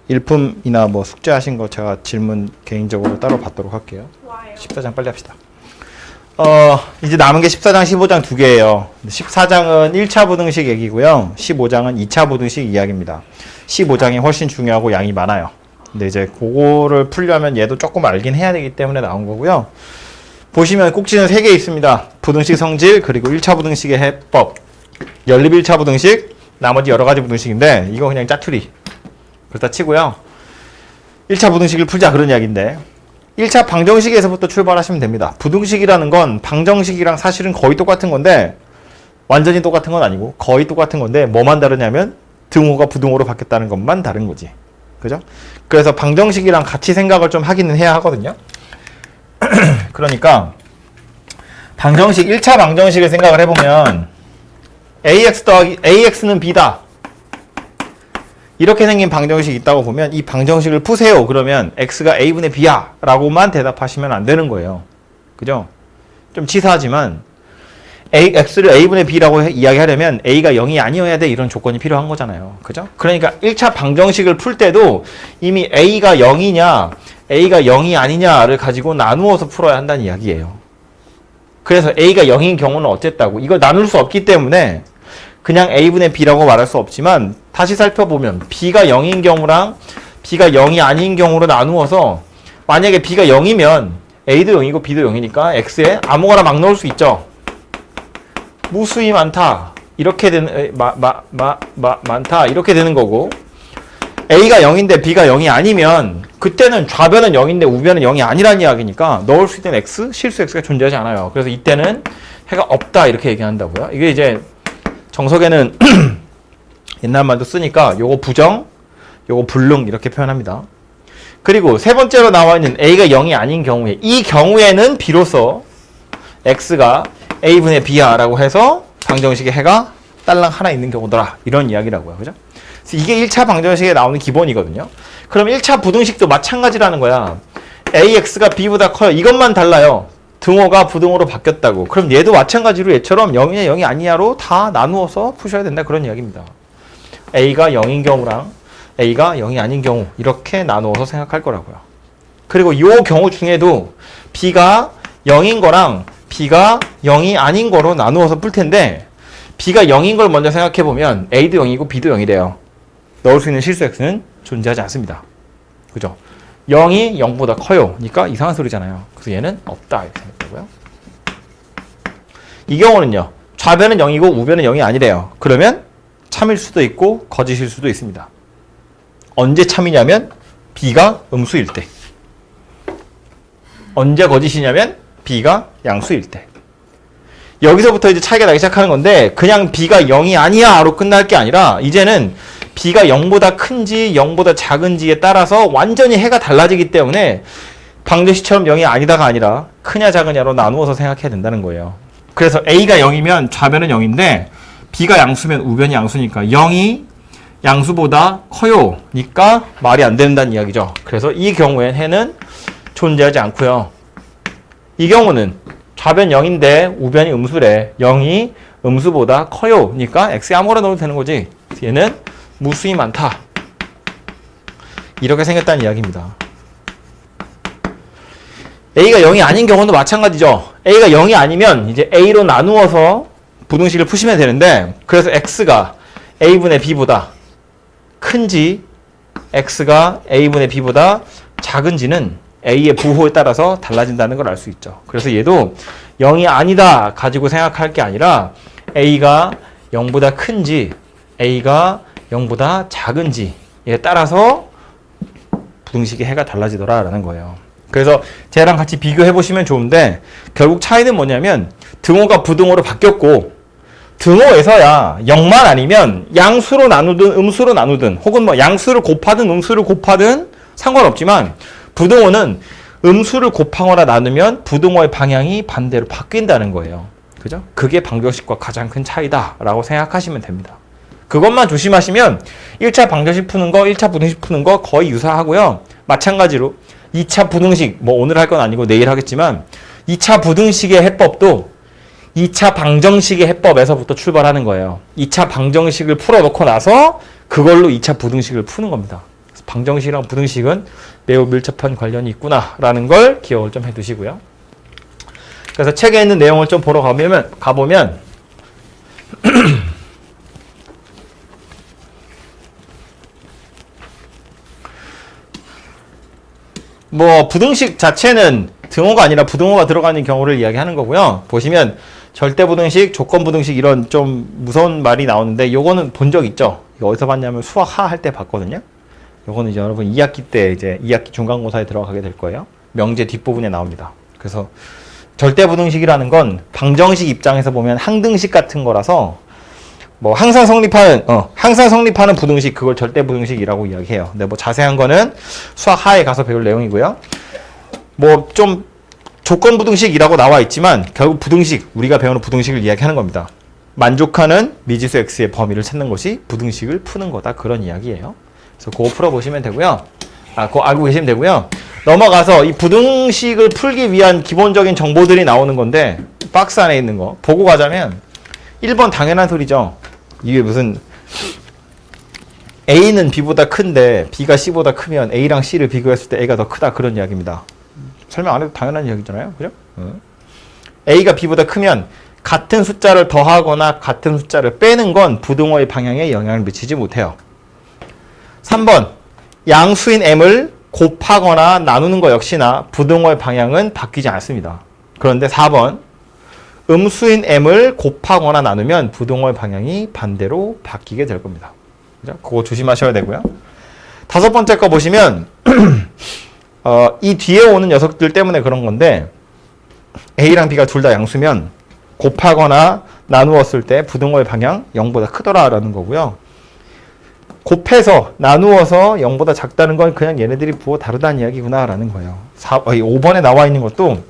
일품이나 뭐 숙제하신 거 제가 질문 개인적으로 따로 받도록 할게요. 14장 빨리 합시다. 이제 남은 게 14장, 15장 두 개예요. 14장은 1차 부등식 얘기고요. 15장은 2차 부등식 이야기입니다. 15장이 훨씬 중요하고 양이 많아요. 근데 이제 그거를 풀려면 얘도 조금 알긴 해야 되기 때문에 나온 거고요. 보시면 꼭지는 3개 있습니다. 부등식 성질, 그리고 1차 부등식의 해법, 연립 1차 부등식, 나머지 여러 가지 부등식인데 이거 그냥 짜투리. 그렇다 치고요. 1차 부등식을 풀자 그런 이야기인데 1차 방정식에서부터 출발하시면 됩니다. 부등식이라는 건 방정식이랑 사실은 거의 똑같은 건데 완전히 똑같은 건 아니고 거의 똑같은 건데 뭐만 다르냐면 등호가 부등호로 바뀌었다는 것만 다른 거지. 그죠? 그래서 방정식이랑 같이 생각을 좀 하기는 해야 하거든요. 그러니까 방정식 1차 방정식을 생각을 해보면 ax 더하기 ax는 b다. 이렇게 생긴 방정식이 있다고 보면 이 방정식을 푸세요. 그러면 x가 a분의 b야 라고만 대답하시면 안 되는 거예요. 그죠? 좀 치사하지만 x를 a분의 b라고 이야기하려면 a가 0이 아니어야 돼 이런 조건이 필요한 거잖아요. 그죠? 그러니까 1차 방정식을 풀 때도 이미 a가 0이냐 a가 0이 아니냐를 가지고 나누어서 풀어야 한다는 이야기예요. 그래서 a가 0인 경우는 어쨌다고 이걸 나눌 수 없기 때문에 그냥 a분의 b라고 말할 수 없지만 다시 살펴보면 b가 0인 경우랑 b가 0이 아닌 경우로 나누어서 만약에 b가 0이면 a도 0이고 b도 0이니까 x에 아무거나 막 넣을 수 있죠. 무수히 많다 이렇게 되는 많다 이렇게 되는 거고 a가 0인데 b가 0이 아니면 그때는 좌변은 0인데 우변은 0이 아니라는 이야기니까 넣을 수 있는 x, 실수 x가 존재하지 않아요. 그래서 이때는 해가 없다 이렇게 얘기한다고요. 이게 이제 정석에는 옛날 말도 쓰니까 요거 부정, 요거 불능 이렇게 표현합니다. 그리고 세 번째로 나와 있는 a가 0이 아닌 경우에 이 경우에는 비로소 x가 a분의 b야 라고 해서 방정식에 해가 딸랑 하나 있는 경우더라 이런 이야기라고요. 그죠? 그래서 이게 1차 방정식에 나오는 기본이거든요. 그럼 1차 부등식도 마찬가지라는 거야. ax가 b보다 커요. 이것만 달라요. 등호가 부등호로 바뀌었다고. 그럼 얘도 마찬가지로 얘처럼 0이냐 0이 아니냐로 다 나누어서 푸셔야 된다 그런 이야기입니다. a가 0인 경우랑 a가 0이 아닌 경우 이렇게 나누어서 생각할 거라고요. 그리고 이 경우 중에도 b가 0인 거랑 b가 0이 아닌 거로 나누어서 풀 텐데 b가 0인 걸 먼저 생각해 보면 a도 0이고 b도 0이래요. 넣을 수 있는 실수 x는 존재하지 않습니다. 그죠? 0이 0보다 커요. 그러니까 이상한 소리잖아요. 그래서 얘는 없다 이렇게 생각하고요. 이 경우는요. 좌변은 0이고 우변은 0이 아니래요. 그러면 참일 수도 있고 거짓일 수도 있습니다. 언제 참이냐면 b가 음수일 때. 언제 거짓이냐면 b가 양수일 때. 여기서부터 이제 차이가 나기 시작하는 건데 그냥 b가 0이 아니야로 끝날 게 아니라 이제는 b가 0보다 큰지 0보다 작은지에 따라서 완전히 해가 달라지기 때문에 방정식처럼 0이 아니다가 아니라 크냐 작으냐로 나누어서 생각해야 된다는 거예요. 그래서 a가 0이면 좌변은 0인데 b가 양수면 우변이 양수니까 0이 양수보다 커요. 니까 말이 안 된다는 이야기죠. 그래서 이 경우엔 해는 존재하지 않고요. 이 경우는 좌변 0인데 우변이 음수래. 0이 음수보다 커요. 그러니까 x에 아무거나 넣어도 되는 거지. 얘는 무수히 많다. 이렇게 생겼다는 이야기입니다. a가 0이 아닌 경우도 마찬가지죠. a가 0이 아니면 이제 a로 나누어서 부등식을 푸시면 되는데 그래서 x가 a분의 b보다 큰지 x가 a분의 b보다 작은지는 a의 부호에 따라서 달라진다는 걸 알 수 있죠. 그래서 얘도 0이 아니다 가지고 생각할 게 아니라 a가 0보다 큰지 a가 0보다 작은지에 따라서 부등식의 해가 달라지더라라는 거예요. 그래서 쟤랑 같이 비교해 보시면 좋은데 결국 차이는 뭐냐면 등호가 부등호로 바뀌었고 등호에서야 0만 아니면 양수로 나누든 음수로 나누든 혹은 뭐 양수를 곱하든 음수를 곱하든 상관없지만 부등호는 음수를 곱하거나 나누면 부등호의 방향이 반대로 바뀐다는 거예요. 그죠? 그게 방정식과 가장 큰 차이다라고 생각하시면 됩니다. 그것만 조심하시면 1차 방정식 푸는 거, 1차 부등식 푸는 거 거의 유사하고요. 마찬가지로 2차 부등식, 뭐 오늘 할 건 아니고 내일 하겠지만 2차 부등식의 해법도 2차 방정식의 해법에서부터 출발하는 거예요. 2차 방정식을 풀어놓고 나서 그걸로 2차 부등식을 푸는 겁니다. 방정식이랑 부등식은 매우 밀접한 관련이 있구나라는 걸 기억을 좀 해두시고요. 그래서 책에 있는 내용을 좀 보러 가보면 뭐 부등식 자체는 등호가 아니라 부등호가 들어가는 경우를 이야기하는 거고요. 보시면 절대부등식, 조건부등식 이런 좀 무서운 말이 나오는데 요거는 본 적 있죠? 이거 어디서 봤냐면 수학 하 할 때 봤거든요. 요거는 이제 여러분 2학기 때 이제 2학기 중간고사에 들어가게 될 거예요. 명제 뒷부분에 나옵니다. 그래서 절대부등식이라는 건 방정식 입장에서 보면 항등식 같은 거라서 뭐 항상 성립하는 부등식, 그걸 절대부등식이라고 이야기해요. 근데 뭐 자세한 거는 수학 하에 가서 배울 내용이고요. 뭐 좀 조건부등식이라고 나와 있지만 결국 부등식, 우리가 배우는 부등식을 이야기하는 겁니다. 만족하는 미지수 x의 범위를 찾는 것이 부등식을 푸는 거다, 그런 이야기예요. 그래서 그거 풀어보시면 되고요. 그거 알고 계시면 되고요. 넘어가서 이 부등식을 풀기 위한 기본적인 정보들이 나오는 건데 박스 안에 있는 거 보고 가자면 1번 당연한 소리죠. 이게 무슨 A는 B보다 큰데 B가 C보다 크면 A랑 C를 비교했을 때 A가 더 크다, 그런 이야기입니다. 설명 안 해도 당연한 이야기잖아요. 그죠? A가 B보다 크면 같은 숫자를 더하거나 같은 숫자를 빼는 건 부등호의 방향에 영향을 미치지 못해요. 3번 양수인 M을 곱하거나 나누는 것 역시나 부등호의 방향은 바뀌지 않습니다. 그런데 4번 음수인 M을 곱하거나 나누면 부등호의 방향이 반대로 바뀌게 될 겁니다. 그죠? 그거 조심하셔야 되고요. 5번째 거 보시면 이 뒤에 오는 녀석들 때문에 그런 건데 A랑 B가 둘 다 양수면 곱하거나 나누었을 때 부등호의 방향 0보다 크더라라는 거고요. 곱해서 나누어서 0보다 작다는 건 그냥 얘네들이 부호 다르다는 이야기구나라는 거예요. 5번에 나와 있는 것도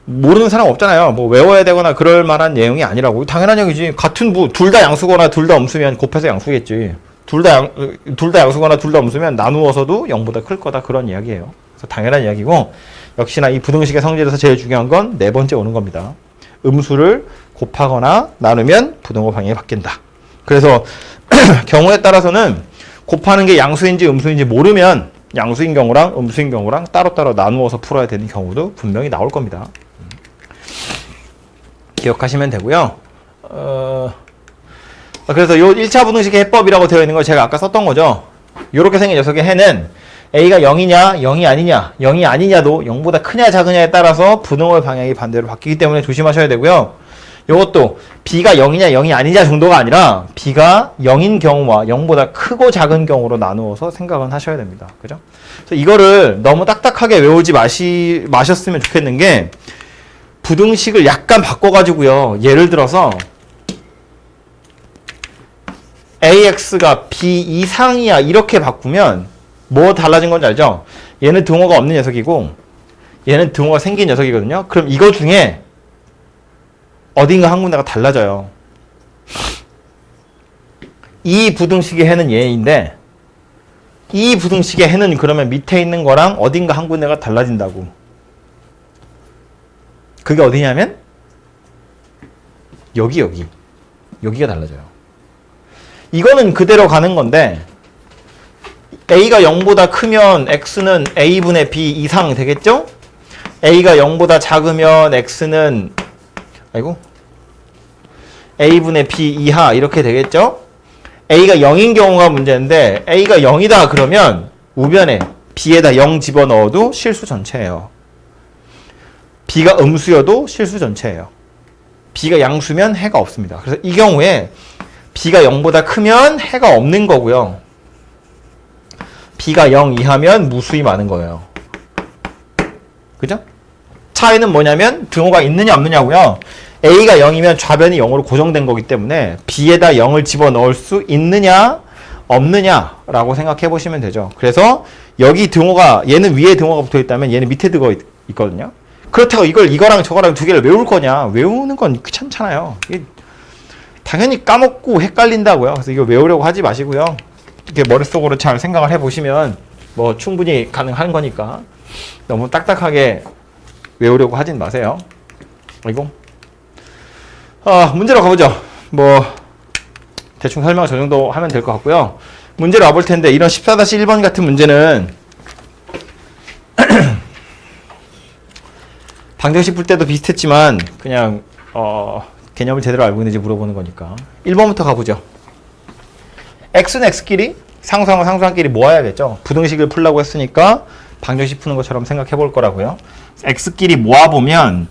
모르는 사람 없잖아요. 뭐 외워야 되거나 그럴 만한 내용이 아니라고. 당연한 얘기지. 같은 부, 둘 다 양수거나 둘 다 음수면 곱해서 양수겠지. 둘 다 양수거나 둘 다 음수면 나누어서도 0보다 클 거다, 그런 이야기예요. 그래서 당연한 이야기고, 역시나 이 부등식의 성질에서 제일 중요한 건 네 번째 오는 겁니다. 음수를 곱하거나 나누면 부등호 방향이 바뀐다. 그래서 경우에 따라서는 곱하는 게 양수인지 음수인지 모르면 양수인 경우랑 음수인 경우랑 따로따로 나누어서 풀어야 되는 경우도 분명히 나올 겁니다. 기억하시면 되고요. 그래서 요 1차 부등식의 해법이라고 되어 있는 걸 제가 아까 썼던 거죠. 요렇게 생긴 녀석의 해는 A가 0이냐 0이 아니냐, 0이 아니냐도 0보다 크냐 작으냐에 따라서 부등호의 방향이 반대로 바뀌기 때문에 조심하셔야 되고요. 요것도 B가 0이냐 0이 아니냐 정도가 아니라 B가 0인 경우와 0보다 크고 작은 경우로 나누어서 생각은 하셔야 됩니다. 그죠? 그래서 이거를 너무 딱딱하게 외우지 마셨으면 좋겠는 게, 부등식을 약간 바꿔가지고요. 예를 들어서 AX가 B 이상이야 이렇게 바꾸면 뭐 달라진 건지 알죠? 얘는 등호가 없는 녀석이고 얘는 등호가 생긴 녀석이거든요. 그럼 이거 중에 어딘가 한 군데가 달라져요. 이 부등식의 해는 얘인데 이 부등식의 해는 그러면 밑에 있는 거랑 어딘가 한 군데가 달라진다고. 그게 어디냐면 여기가 달라져요. 이거는 그대로 가는 건데 A가 0보다 크면 X는 A분의 B 이상 되겠죠? A가 0보다 작으면 X는 A분의 B 이하 이렇게 되겠죠? A가 0인 경우가 문제인데 A가 0이다 그러면 우변에 B에다 0 집어넣어도 실수 전체예요. B가 음수여도 실수 전체예요. B가 양수면 해가 없습니다. 그래서 이 경우에 B가 0보다 크면 해가 없는 거고요. B가 0 이하면 무수히 많은 거예요. 그죠? 차이는 뭐냐면 등호가 있느냐 없느냐고요. A가 0이면 좌변이 0으로 고정된 거기 때문에 B에다 0을 집어넣을 수 있느냐 없느냐라고 생각해 보시면 되죠. 그래서 여기 등호가, 얘는 위에 등호가 붙어 있다면 얘는 밑에 등호가 있거든요. 그렇다고 이거랑 저거랑 두 개를 외울 거냐? 외우는 건 귀찮잖아요. 당연히 까먹고 헷갈린다고요. 그래서 이거 외우려고 하지 마시고요. 이렇게 머릿속으로 잘 생각을 해보시면 뭐 충분히 가능한 거니까 너무 딱딱하게 외우려고 하진 마세요. 문제로 가보죠. 뭐 대충 설명 저 정도 하면 될 것 같고요. 문제로 와볼 텐데 이런 14-1번 같은 문제는 방정식 풀 때도 비슷했지만 그냥 개념을 제대로 알고 있는지 물어보는 거니까 1번부터 가보죠. x는 x끼리 상수항과 상수항끼리 모아야겠죠. 부등식을 풀라고 했으니까 방정식 푸는 것처럼 생각해 볼 거라고요. x끼리 모아보면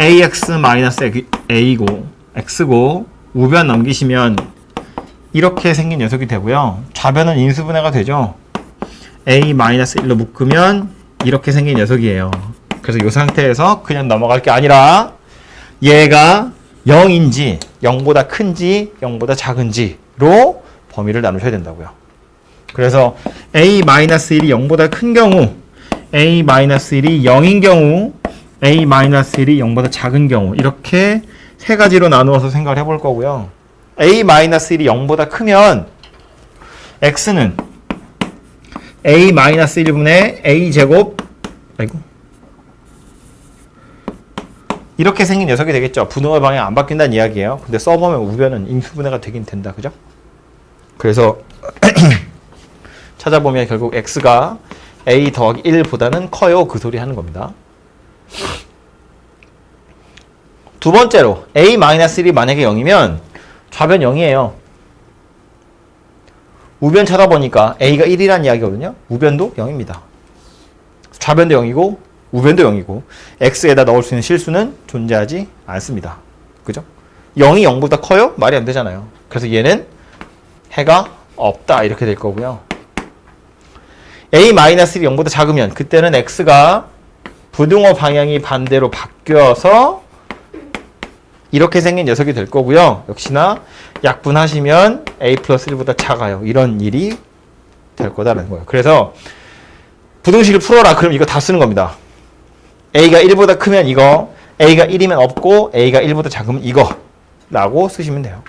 ax-a고 x고 우변 넘기시면 이렇게 생긴 녀석이 되고요. 좌변은 인수분해가 되죠. a-1로 묶으면 이렇게 생긴 녀석이에요. 그래서 이 상태에서 그냥 넘어갈 게 아니라 얘가 0인지 0보다 큰지 0보다 작은지로 범위를 나누셔야 된다고요. 그래서 a-1이 0보다 큰 경우, a-1이 0인 경우, a-1이 0보다 작은 경우 이렇게 세 가지로 나누어서 생각을 해볼 거고요. a-1이 0보다 크면 x는 a-1분의 a제곱 이렇게 생긴 녀석이 되겠죠. 분모의 방향 안 바뀐다는 이야기예요. 근데 써보면 우변은 인수분해가 되긴 된다. 그죠? 그래서 찾아보면 결국 x가 a 더하기 1보다는 커요. 그 소리 하는 겁니다. 두 번째로 a-1이 만약에 0이면 좌변 0이에요. 우변 찾아보니까 a가 1이라는 이야기거든요. 우변도 0입니다. 좌변도 0이고 우변도 0이고 x에다 넣을 수 있는 실수는 존재하지 않습니다. 그죠? 0이 0보다 커요? 말이 안 되잖아요. 그래서 얘는 해가 없다 이렇게 될 거고요. a-1이 0보다 작으면 그때는 x가 부등호 방향이 반대로 바뀌어서 이렇게 생긴 녀석이 될 거고요. 역시나 약분하시면 a 플러스 1보다 작아요. 이런 일이 될 거다라는 거예요. 그래서 부등식을 풀어라. 그럼 이거 다 쓰는 겁니다. a가 1보다 크면 이거, a가 1이면 없고 a가 1보다 작으면 이거 라고 쓰시면 돼요.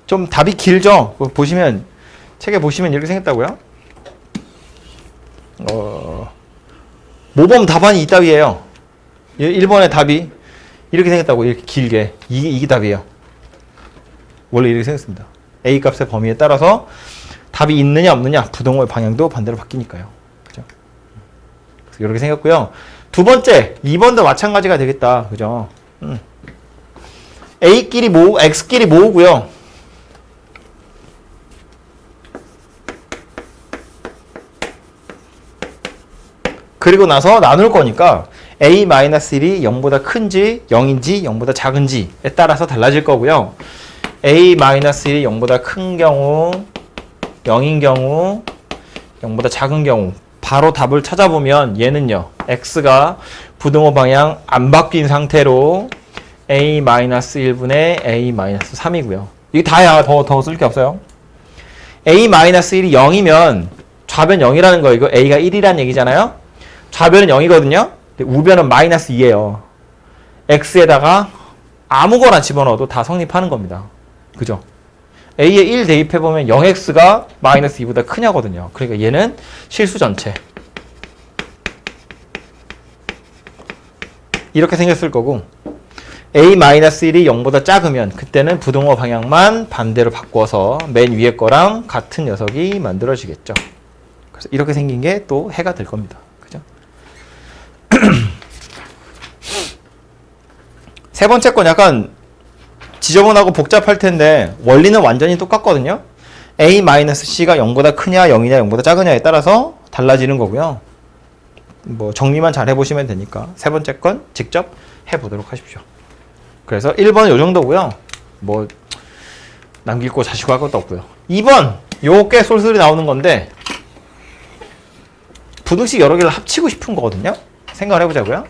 좀 답이 길죠? 보시면 책에 보시면 이렇게 생겼다고요? 모범 답안이 이따위예요. 1번의 답이 이렇게 생겼다고 이렇게 길게 이게 답이에요. 원래 이렇게 생겼습니다. a 값의 범위에 따라서 답이 있느냐 없느냐 부등호의 방향도 반대로 바뀌니까요. 그죠? 그래서 이렇게 생겼고요. 두 번째 2번도 마찬가지가 되겠다. 그죠? a끼리 모으고 x끼리 모으고요. 그리고 나서 나눌 거니까 a-1이 0보다 큰지 0인지 0보다 작은지에 따라서 달라질 거고요. a-1이 0보다 큰 경우 0인 경우 0보다 작은 경우 바로 답을 찾아보면 얘는요. x가 부등호 방향 안 바뀐 상태로 a-1분의 a-3이고요. 이게 다야. 더 쓸 게 없어요. a-1이 0이면 좌변 0이라는 거 이거 a가 1이라는 얘기잖아요. 좌변은 0이거든요. 우변은 마이너스 2예요. x에다가 아무거나 집어넣어도 다 성립하는 겁니다. 그죠? a에 1 대입해보면 0x가 마이너스 2보다 크냐거든요. 그러니까 얘는 실수 전체. 이렇게 생겼을 거고 a-1이 0보다 작으면 그때는 부등호 방향만 반대로 바꿔서 맨 위에 거랑 같은 녀석이 만들어지겠죠. 그래서 이렇게 생긴 게 또 해가 될 겁니다. 그죠? 세 번째 건 약간 지저분하고 복잡할 텐데 원리는 완전히 똑같거든요. a-c가 0보다 크냐 0이냐 0보다 작으냐에 따라서 달라지는 거고요. 뭐 정리만 잘 해보시면 되니까 세 번째 건 직접 해보도록 하십시오. 그래서 1번 요 정도고요. 뭐 남길 거 자시고 할 것도 없고요. 2번 요게 솔솔이 나오는 건데 부등식 여러 개를 합치고 싶은 거거든요. 생각을 해보자고요.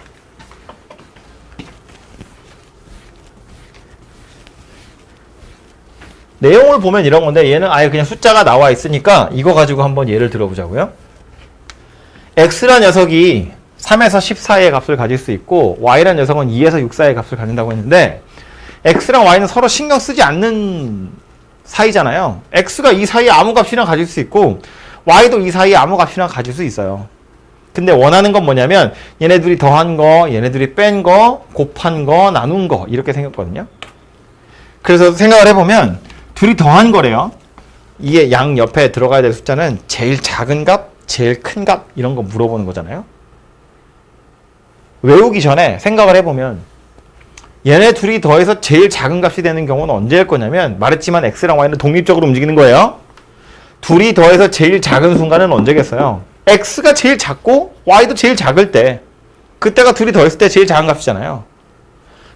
내용을 보면 이런 건데 얘는 아예 그냥 숫자가 나와 있으니까 이거 가지고 한번 예를 들어보자고요. x란 녀석이 3에서 10 사이의 값을 가질 수 있고 y란 녀석은 2에서 6 사이의 값을 가진다고 했는데 x랑 y는 서로 신경 쓰지 않는 사이잖아요. x가 이 사이에 아무 값이나 가질 수 있고 y도 이 사이에 아무 값이나 가질 수 있어요. 근데 원하는 건 뭐냐면 얘네들이 더한 거, 얘네들이 뺀 거, 곱한 거, 나눈 거 이렇게 생겼거든요. 그래서 생각을 해보면 둘이 더한 거래요. 이게 양 옆에 들어가야 될 숫자는 제일 작은 값, 제일 큰 값 이런 거 물어보는 거잖아요. 외우기 전에 생각을 해보면 얘네 둘이 더해서 제일 작은 값이 되는 경우는 언제일 거냐면 말했지만 x랑 y는 독립적으로 움직이는 거예요. 둘이 더해서 제일 작은 순간은 언제겠어요? x가 제일 작고 y도 제일 작을 때 그때가 둘이 더했을 때 제일 작은 값이잖아요.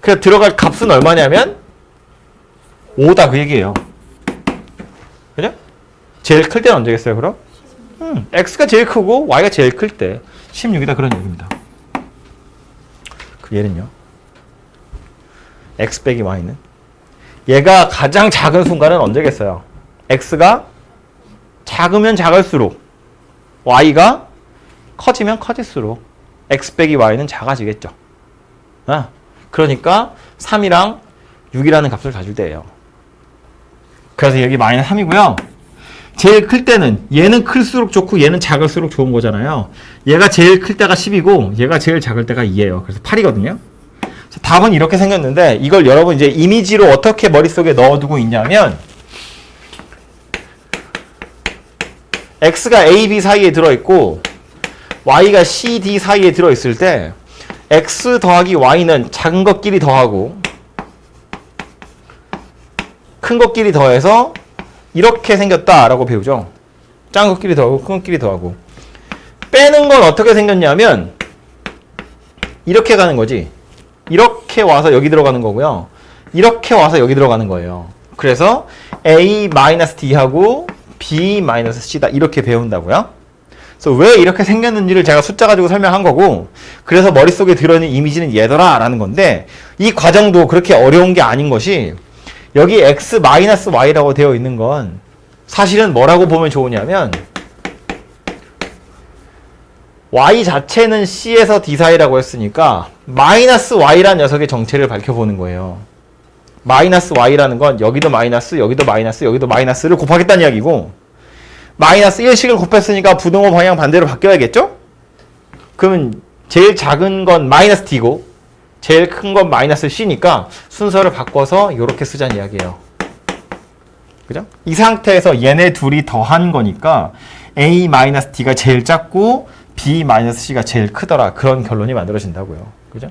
그래서 들어갈 값은 얼마냐면 5다 그 얘기예요. 그죠? 제일 클 때는 언제겠어요 그럼? x가 제일 크고 y가 제일 클 때 16이다 그런 얘기입니다. 그 얘는요. x 빼기 y는 얘가 가장 작은 순간은 언제겠어요? x가 작으면 작을수록 y가 커지면 커질수록 x 빼기 y는 작아지겠죠. 그러니까 3이랑 6이라는 값을 가질 때예요. 그래서 여기 마이너스 3이고요. 제일 클 때는 얘는 클수록 좋고 얘는 작을수록 좋은 거잖아요. 얘가 제일 클 때가 10이고 얘가 제일 작을 때가 2예요. 그래서 8이거든요. 답은 이렇게 생겼는데 이걸 여러분 이제 이미지로 어떻게 머릿속에 넣어두고 있냐면 x가 a, b 사이에 들어있고 y가 c, d 사이에 들어있을 때 x 더하기 y는 작은 것끼리 더하고 큰 것끼리 더해서 이렇게 생겼다라고 배우죠. 작은 것끼리 더하고 큰 것끼리 더하고 빼는 건 어떻게 생겼냐면 이렇게 가는 거지. 이렇게 와서 여기 들어가는 거고요. 이렇게 와서 여기 들어가는 거예요. 그래서 a-d하고 b-c다 이렇게 배운다고요. 그래서 왜 이렇게 생겼는지를 제가 숫자 가지고 설명한 거고 그래서 머릿속에 들어있는 이미지는 얘더라 라는 건데 이 과정도 그렇게 어려운 게 아닌 것이 여기 x-y라고 되어 있는 건 사실은 뭐라고 보면 좋으냐면 y 자체는 c에서 d 사이라고 했으니까 마이너스 y라는 녀석의 정체를 밝혀보는 거예요. 마이너스 y라는 건 여기도 마이너스, 여기도 마이너스, 여기도 마이너스를 곱하겠다는 이야기고 마이너스 1씩을 곱했으니까 부등호 방향 반대로 바뀌어야겠죠? 그러면 제일 작은 건 마이너스 d고 제일 큰 건 마이너스 c니까 순서를 바꿔서 이렇게 쓰자는 이야기예요. 그죠? 이 상태에서 얘네 둘이 더한 거니까 a-d가 제일 작고 b-c가 제일 크더라. 그런 결론이 만들어진다고요. 그죠?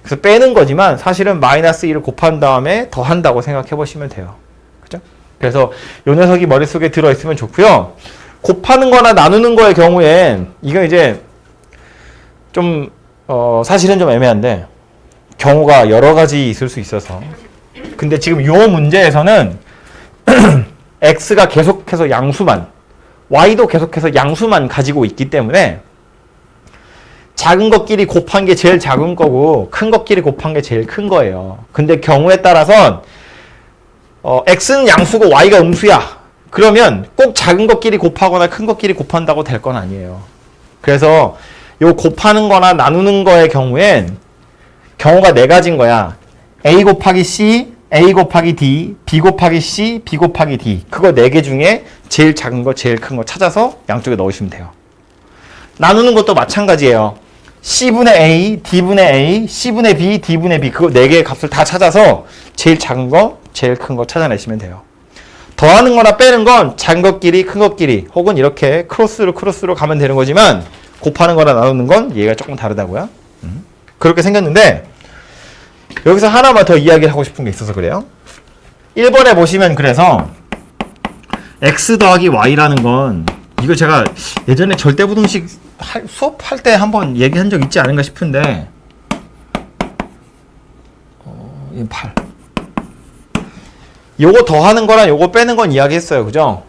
그래서 빼는 거지만 사실은 마이너스 1을 곱한 다음에 더한다고 생각해 보시면 돼요. 그죠? 그래서 요 녀석이 머릿속에 들어있으면 좋고요. 곱하는 거나 나누는 거의 경우엔 이건 이제 좀 사실은 좀 애매한데 경우가 여러 가지 있을 수 있어서 근데 지금 요 문제에서는 x가 계속해서 양수만 y도 계속해서 양수만 가지고 있기 때문에 작은 것끼리 곱한 게 제일 작은 거고 큰 것끼리 곱한 게 제일 큰 거예요. 근데 경우에 따라선 x는 양수고 y가 음수야. 그러면 꼭 작은 것끼리 곱하거나 큰 것끼리 곱한다고 될 건 아니에요. 그래서 요 곱하는 거나 나누는 거의 경우엔 경우가 네 가지인 거야. a 곱하기 c, a 곱하기 d, b 곱하기 c, b 곱하기 d. 그거 네 개 중에 제일 작은 거, 제일 큰 거 찾아서 양쪽에 넣으시면 돼요. 나누는 것도 마찬가지예요. c분의 a, d분의 a, c분의 b, d분의 b. 그거 네 개의 값을 다 찾아서 제일 작은 거, 제일 큰 거 찾아내시면 돼요. 더하는 거나 빼는 건 작은 것끼리, 큰 것끼리 혹은 이렇게 크로스로 가면 되는 거지만 곱하는 거나 나누는 건 얘가 조금 다르다고요. 그렇게 생겼는데 여기서 하나만 더 이야기를 하고 싶은 게 있어서 그래요. 1번에 보시면 그래서 x 더하기 y라는 건 이거 제가 예전에 절대부등식 수업할 때 한번 얘기한 적 있지 않은가 싶은데 8 요거 더하는 거랑 요거 빼는 건 이야기했어요. 그죠?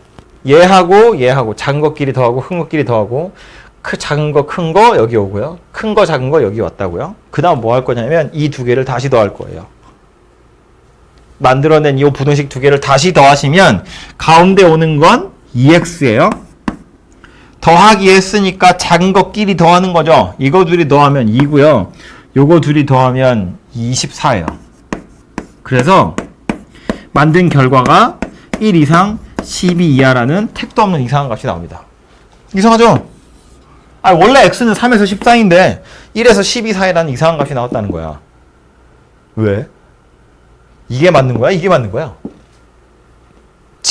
얘하고 작은 것끼리 더하고 큰 것끼리 더하고 작은 거 큰 거 여기 오고요. 큰 거 작은 거 여기 왔다고요. 그 다음 뭐 할 거냐면 이 두 개를 다시 더할 거예요. 만들어낸 이 부등식 두 개를 다시 더하시면 가운데 오는 건 2x예요. 더하기 했으니까 작은 것끼리 더하는 거죠. 이거 둘이 더하면 2고요. 요거 둘이 더하면 24예요. 그래서 만든 결과가 1 이상 12 이하라는 택도 없는 이상한 값이 나옵니다. 이상하죠? 원래 x는 3에서 14인데 1에서 12 사이라는 이상한 값이 나왔다는 거야. 왜? 이게 맞는 거야? 이게 맞는 거야?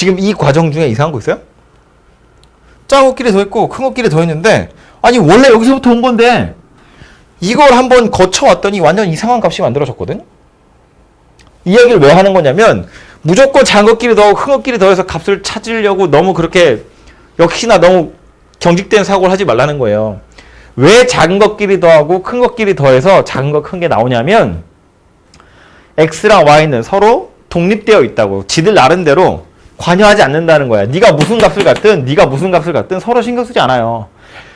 지금 이 과정 중에 이상한 거 있어요? 작은 것끼리 더했고 큰 것끼리 더했는데 아니 원래 여기서부터 온 건데 이걸 한번 거쳐왔더니 완전 이상한 값이 만들어졌거든. 이 얘기를 왜 하는 거냐면 무조건 작은 것끼리 더하고 큰 것끼리 더해서 값을 찾으려고 너무 그렇게 역시나 너무 경직된 사고를 하지 말라는 거예요. 왜 작은 것끼리 더하고 큰 것끼리 더해서 작은 거 큰 게 나오냐면 x랑 y는 서로 독립되어 있다고 지들 나름대로 관여하지 않는다는 거야. 네가 무슨 값을 갖든 네가 무슨 값을 갖든 서로 신경 쓰지 않아요.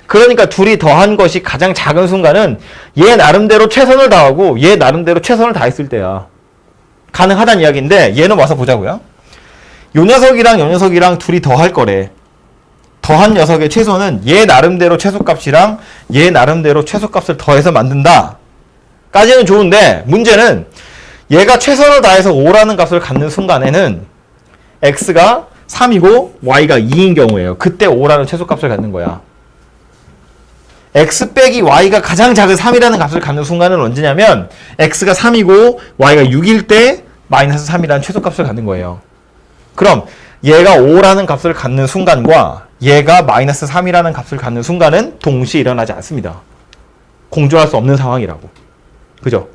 그러니까 둘이 더한 것이 가장 작은 순간은 얘 나름대로 최선을 다하고 얘 나름대로 최선을 다했을 때야. 가능하다는 이야기인데 얘는 와서 보자고요. 요 녀석이랑 요 녀석이랑 둘이 더할 거래. 더한 녀석의 최소는 얘 나름대로 최소값이랑 얘 나름대로 최소값을 더해서 만든다. 까지는 좋은데 문제는 얘가 최선을 다해서 5라는 값을 갖는 순간에는 x가 3이고 y가 2인 경우예요. 그때 5라는 최소값을 갖는 거야. x 빼기 y가 가장 작은 3이라는 값을 갖는 순간은 언제냐면 x가 3이고 y가 6일 때 마이너스 3이라는 최소값을 갖는 거예요. 그럼 얘가 5라는 값을 갖는 순간과 얘가 마이너스 3이라는 값을 갖는 순간은 동시에 일어나지 않습니다. 공존할 수 없는 상황이라고. 그죠?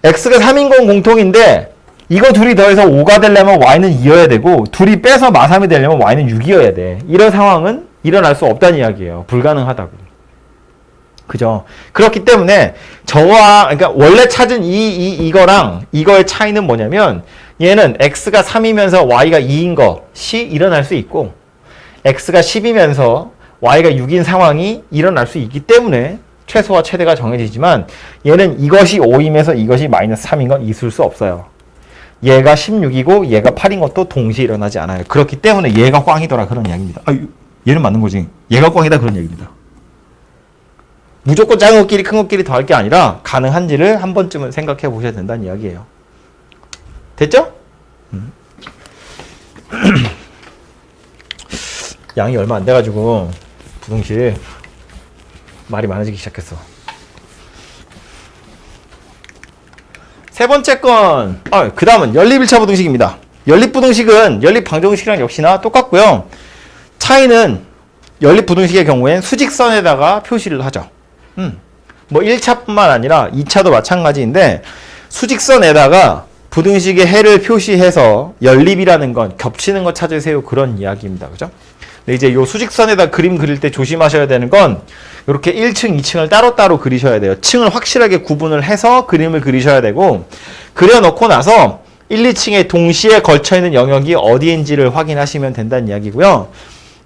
x가 3인 건 공통인데 이거 둘이 더해서 5가 되려면 y는 2여야 되고 둘이 빼서 마3이 되려면 y는 6이어야 돼. 이런 상황은 일어날 수 없다는 이야기예요. 불가능하다고. 그죠? 그렇기 때문에 저와 그러니까 원래 찾은 이거랑 이거의 차이는 뭐냐면 얘는 x가 3이면서 y가 2인 것이 일어날 수 있고 x가 10이면서 y가 6인 상황이 일어날 수 있기 때문에 최소와 최대가 정해지지만 얘는 이것이 5이면서 이것이 마이너스 3인 건 있을 수 없어요. 얘가 16이고 얘가 8인 것도 동시에 일어나지 않아요. 그렇기 때문에 얘가 꽝이더라 그런 이야기입니다. 아, 얘는 맞는 거지. 얘가 꽝이다 그런 얘기입니다. 무조건 작은 것끼리 큰 것끼리 더할 게 아니라 가능한지를 한 번쯤은 생각해 보셔야 된다는 이야기예요. 됐죠? 양이 얼마 안 돼가지고 부등식 말이 많아지기 시작했어. 세 번째 건, 그 다음은 연립 1차 부등식입니다. 연립 부등식은 연립 방정식이랑 역시나 똑같고요. 차이는 연립 부등식의 경우엔 수직선에다가 표시를 하죠. 뭐 1차뿐만 아니라 2차도 마찬가지인데 수직선에다가 부등식의 해를 표시해서 연립이라는 건 겹치는 거 찾으세요. 그런 이야기입니다. 그죠? 근데 이제 요 수직선에다 그림 그릴 때 조심하셔야 되는 건 이렇게 1층, 2층을 따로따로 그리셔야 돼요. 층을 확실하게 구분을 해서 그림을 그리셔야 되고 그려놓고 나서 1, 2층에 동시에 걸쳐있는 영역이 어디인지를 확인하시면 된다는 이야기고요.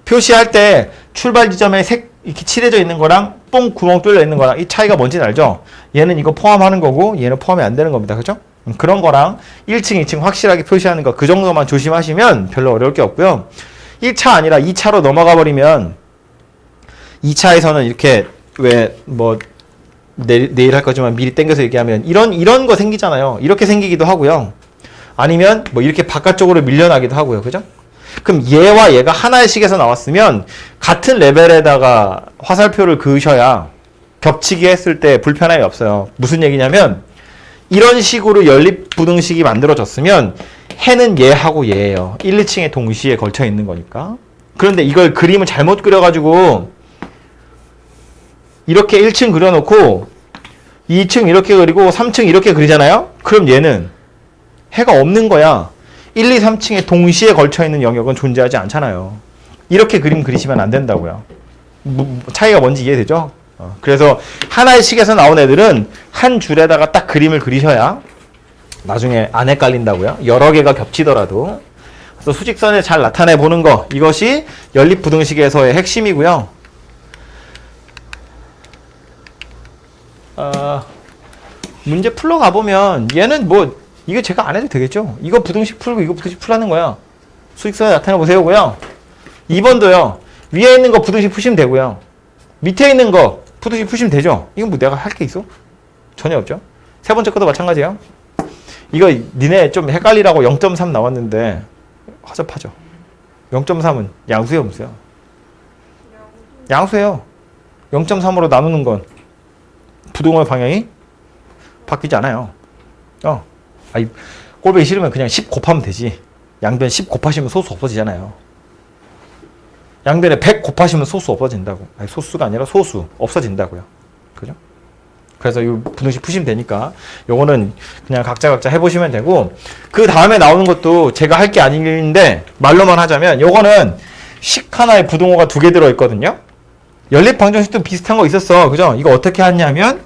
표시할 때 출발 지점에 색 이렇게 칠해져 있는 거랑 뽕 구멍 뚫려 있는 거랑 이 차이가 뭔지는 알죠? 얘는 이거 포함하는 거고 얘는 포함이 안 되는 겁니다. 그죠? 그런 거랑 1층, 2층 확실하게 표시하는 거 그 정도만 조심하시면 별로 어려울 게 없고요. 1차 아니라 2차로 넘어가 버리면 2차에서는 이렇게 왜 뭐 내일 할 거지만 미리 땡겨서 얘기하면 이런 거 생기잖아요. 이렇게 생기기도 하고요. 아니면 뭐 이렇게 바깥쪽으로 밀려나기도 하고요. 그죠? 그럼 얘와 얘가 하나의 식에서 나왔으면 같은 레벨에다가 화살표를 그으셔야 겹치기 했을 때 불편함이 없어요. 무슨 얘기냐면 이런 식으로 연립 부등식이 만들어졌으면 해는 얘하고 얘예요. 1, 2층에 동시에 걸쳐 있는 거니까. 그런데 이걸 그림을 잘못 그려가지고 이렇게 1층 그려놓고 2층 이렇게 그리고 3층 이렇게 그리잖아요? 그럼 얘는 해가 없는 거야. 1, 2, 3층에 동시에 걸쳐있는 영역은 존재하지 않잖아요. 이렇게 그림 그리시면 안 된다고요. 차이가 뭔지 이해되죠? 그래서 하나의 식에서 나온 애들은 한 줄에다가 딱 그림을 그리셔야 나중에 안 헷갈린다고요. 여러 개가 겹치더라도. 그래서 수직선을 잘 나타내 보는 거, 이것이 연립 부등식에서의 핵심이고요. 문제 풀러 가보면 얘는 뭐 이거 제가 안 해도 되겠죠? 이거 부등식 풀고 이거 부등식 풀라는 거야. 수직선에 나타내 보세요고요. 2번도요. 위에 있는 거 부등식 푸시면 되고요. 밑에 있는 거 부등식 푸시면 되죠? 이건 뭐 내가 할 게 있어? 전혀 없죠? 세 번째 것도 마찬가지예요. 이거 니네 좀 헷갈리라고 0.3 나왔는데 허접하죠? 0.3은 양수예요, 음수예요? 양수예요. 0.3으로 나누는 건 부등호의 방향이 바뀌지 않아요. 아니, 꼴보기 싫으면 그냥 10 곱하면 되지. 양변 10 곱하시면 소수 없어지잖아요. 양변에 100 곱하시면 소수 없어진다고. 아니, 소수가 아니라 소수 없어진다고요. 그죠? 그래서 이 부등식 푸시면 되니까 요거는 그냥 각자 해보시면 되고, 그 다음에 나오는 것도 제가 할 게 아닌데 말로만 하자면 요거는 식 하나에 부등호가 2개 들어있거든요. 연립방정식도 비슷한 거 있었어. 그죠? 이거 어떻게 하냐면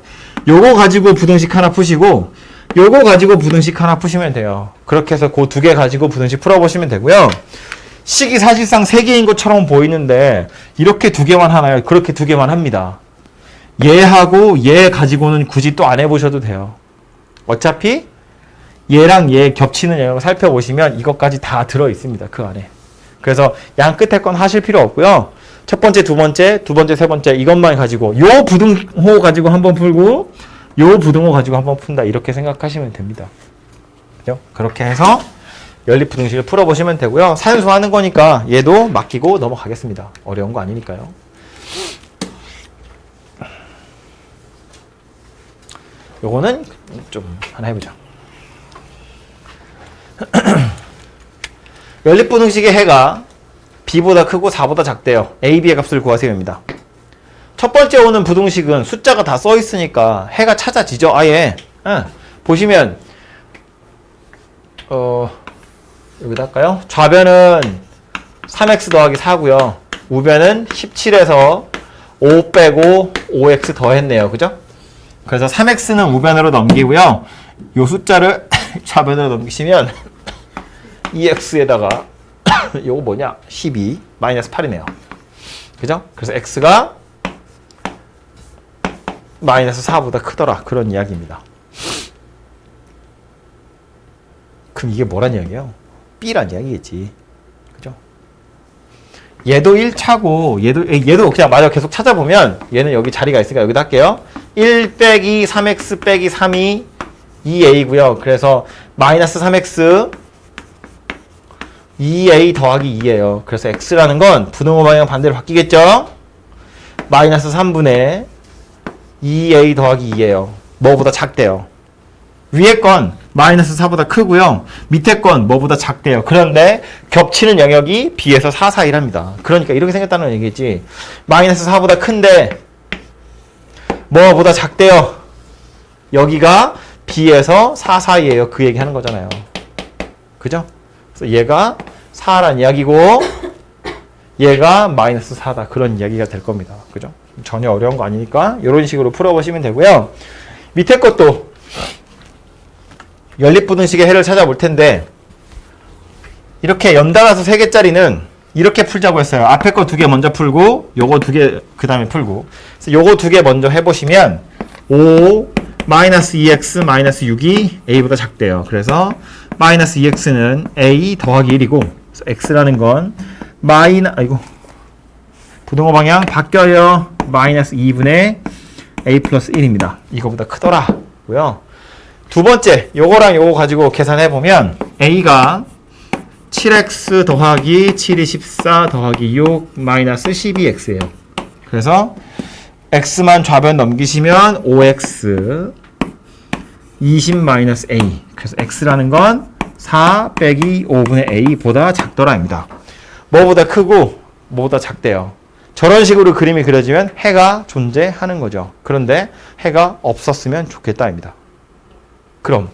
요거 가지고 부등식 하나 푸시고 요거 가지고 부등식 하나 푸시면 돼요. 그렇게 해서 그 2개 가지고 부등식 풀어보시면 되고요. 식이 사실상 3개인 것처럼 보이는데 이렇게 2개만 하나요? 그렇게 2개만 합니다. 얘하고 얘 가지고는 굳이 또 안 해보셔도 돼요. 어차피 얘랑 얘 겹치는 영역을 살펴보시면 이것까지 다 들어있습니다. 그 안에. 그래서 양 끝에 건 하실 필요 없고요. 첫 번째, 두 번째, 세 번째 이것만 가지고 요 부등호 가지고 한번 풀고 요 부등호 가지고 한번 푼다. 이렇게 생각하시면 됩니다. 그죠? 그렇게 해서 연립부등식을 풀어보시면 되고요. 산수하는 거니까 얘도 맡기고 넘어가겠습니다. 어려운 거 아니니까요. 요거는 좀 하나 해보자. 연립부등식의 해가 b보다 크고 4보다 작대요. a, b의 값을 구하세요입니다. 첫 번째 오는 부등식은 숫자가 다 써 있으니까 해가 찾아지죠. 아예. 보시면 여기다 할까요? 좌변은 3x 더하기 4고요. 우변은 17에서 5 빼고 5x 더했네요. 그죠? 그래서 3x는 우변으로 넘기고요. 요 숫자를 좌변으로 넘기시면 2x에다가 요거 뭐냐? 12 마이너스 8이네요. 그죠? 그래서 x가 마이너스 4보다 크더라. 그런 이야기입니다. 그럼 이게 뭐란 이야기예요? b란 이야기겠지. 그죠? 얘도 1차고 얘도 그냥 마저 계속 찾아보면 얘는 여기 자리가 있으니까 여기다 할게요. 1 빼기 3x 빼기 3이 2a고요. 그래서 마이너스 3x 2a 더하기 2예요. 그래서 x라는 건 부등호 방향 반대로 바뀌겠죠? 마이너스 3분의 2a 더하기 2예요. 뭐보다 작대요. 위에 건 마이너스 4보다 크고요. 밑에 건 뭐보다 작대요. 그런데 겹치는 영역이 b에서 4 사이랍니다. 그러니까 이렇게 생겼다는 얘기지. 마이너스 4보다 큰데 뭐보다 작대요. 여기가 b에서 4 사이에요. 그 얘기 하는 거잖아요. 그죠? 그래서 얘가 4란 이야기고 얘가 마이너스 4다. 그런 이야기가 될 겁니다. 그죠? 전혀 어려운 거 아니니까 이런 식으로 풀어보시면 되고요. 밑에 것도 연립부등식의 해를 찾아볼 텐데 이렇게 연달아서 3개짜리는 이렇게 풀자고 했어요. 앞에 거 2개 먼저 풀고 요거 2개 그 다음에 풀고 그래서 요거 2개 먼저 해보시면 5 마이너스 2x 마이너스 6이 a보다 작대요. 그래서 마이너스 2x는 a 더하기 1이고 그래서 x라는 건 부등호 방향 바뀌어요. 마이너스 2분의 a 플러스 1입니다. 이거보다 크더라고요. 두 번째, 요거랑 요거 가지고 계산해보면 a가 7x 더하기 7이 14 더하기 6 마이너스 12x예요. 그래서 x만 좌변 넘기시면 5x 20 마이너스 a. 그래서 x라는 건 4 빼기 5분의 a보다 작더라입니다. 뭐보다 크고 뭐보다 작대요. 저런 식으로 그림이 그려지면 해가 존재하는 거죠. 그런데 해가 없었으면 좋겠다입니다. 그럼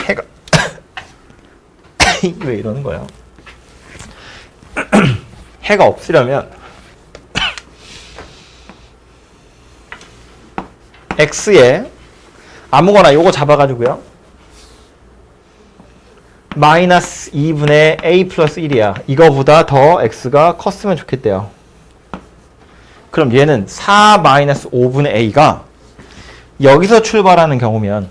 해가 왜 이러는 거야? 해가 없으려면 x에 아무거나 요거 잡아가지고요. 마이너스 2분의 a 플러스 1이야. 이거보다 더 x가 컸으면 좋겠대요. 그럼 얘는 4 마이너스 5분의 a가 여기서 출발하는 경우면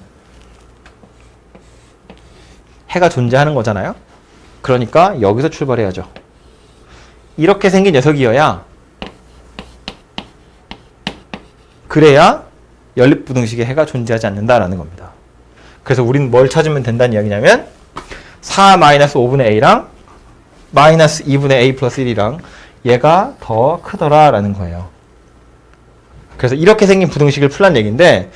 해가 존재하는 거잖아요. 그러니까 여기서 출발해야죠. 이렇게 생긴 녀석이어야 그래야 연립부등식의 해가 존재하지 않는다라는 겁니다. 그래서 우리는 뭘 찾으면 된다는 이야기냐면 4 마이너스 5분의 a랑 마이너스 2분의 a 플러스 1이랑 얘가 더 크더라라는 거예요. 그래서 이렇게 생긴 부등식을 풀란 얘기인데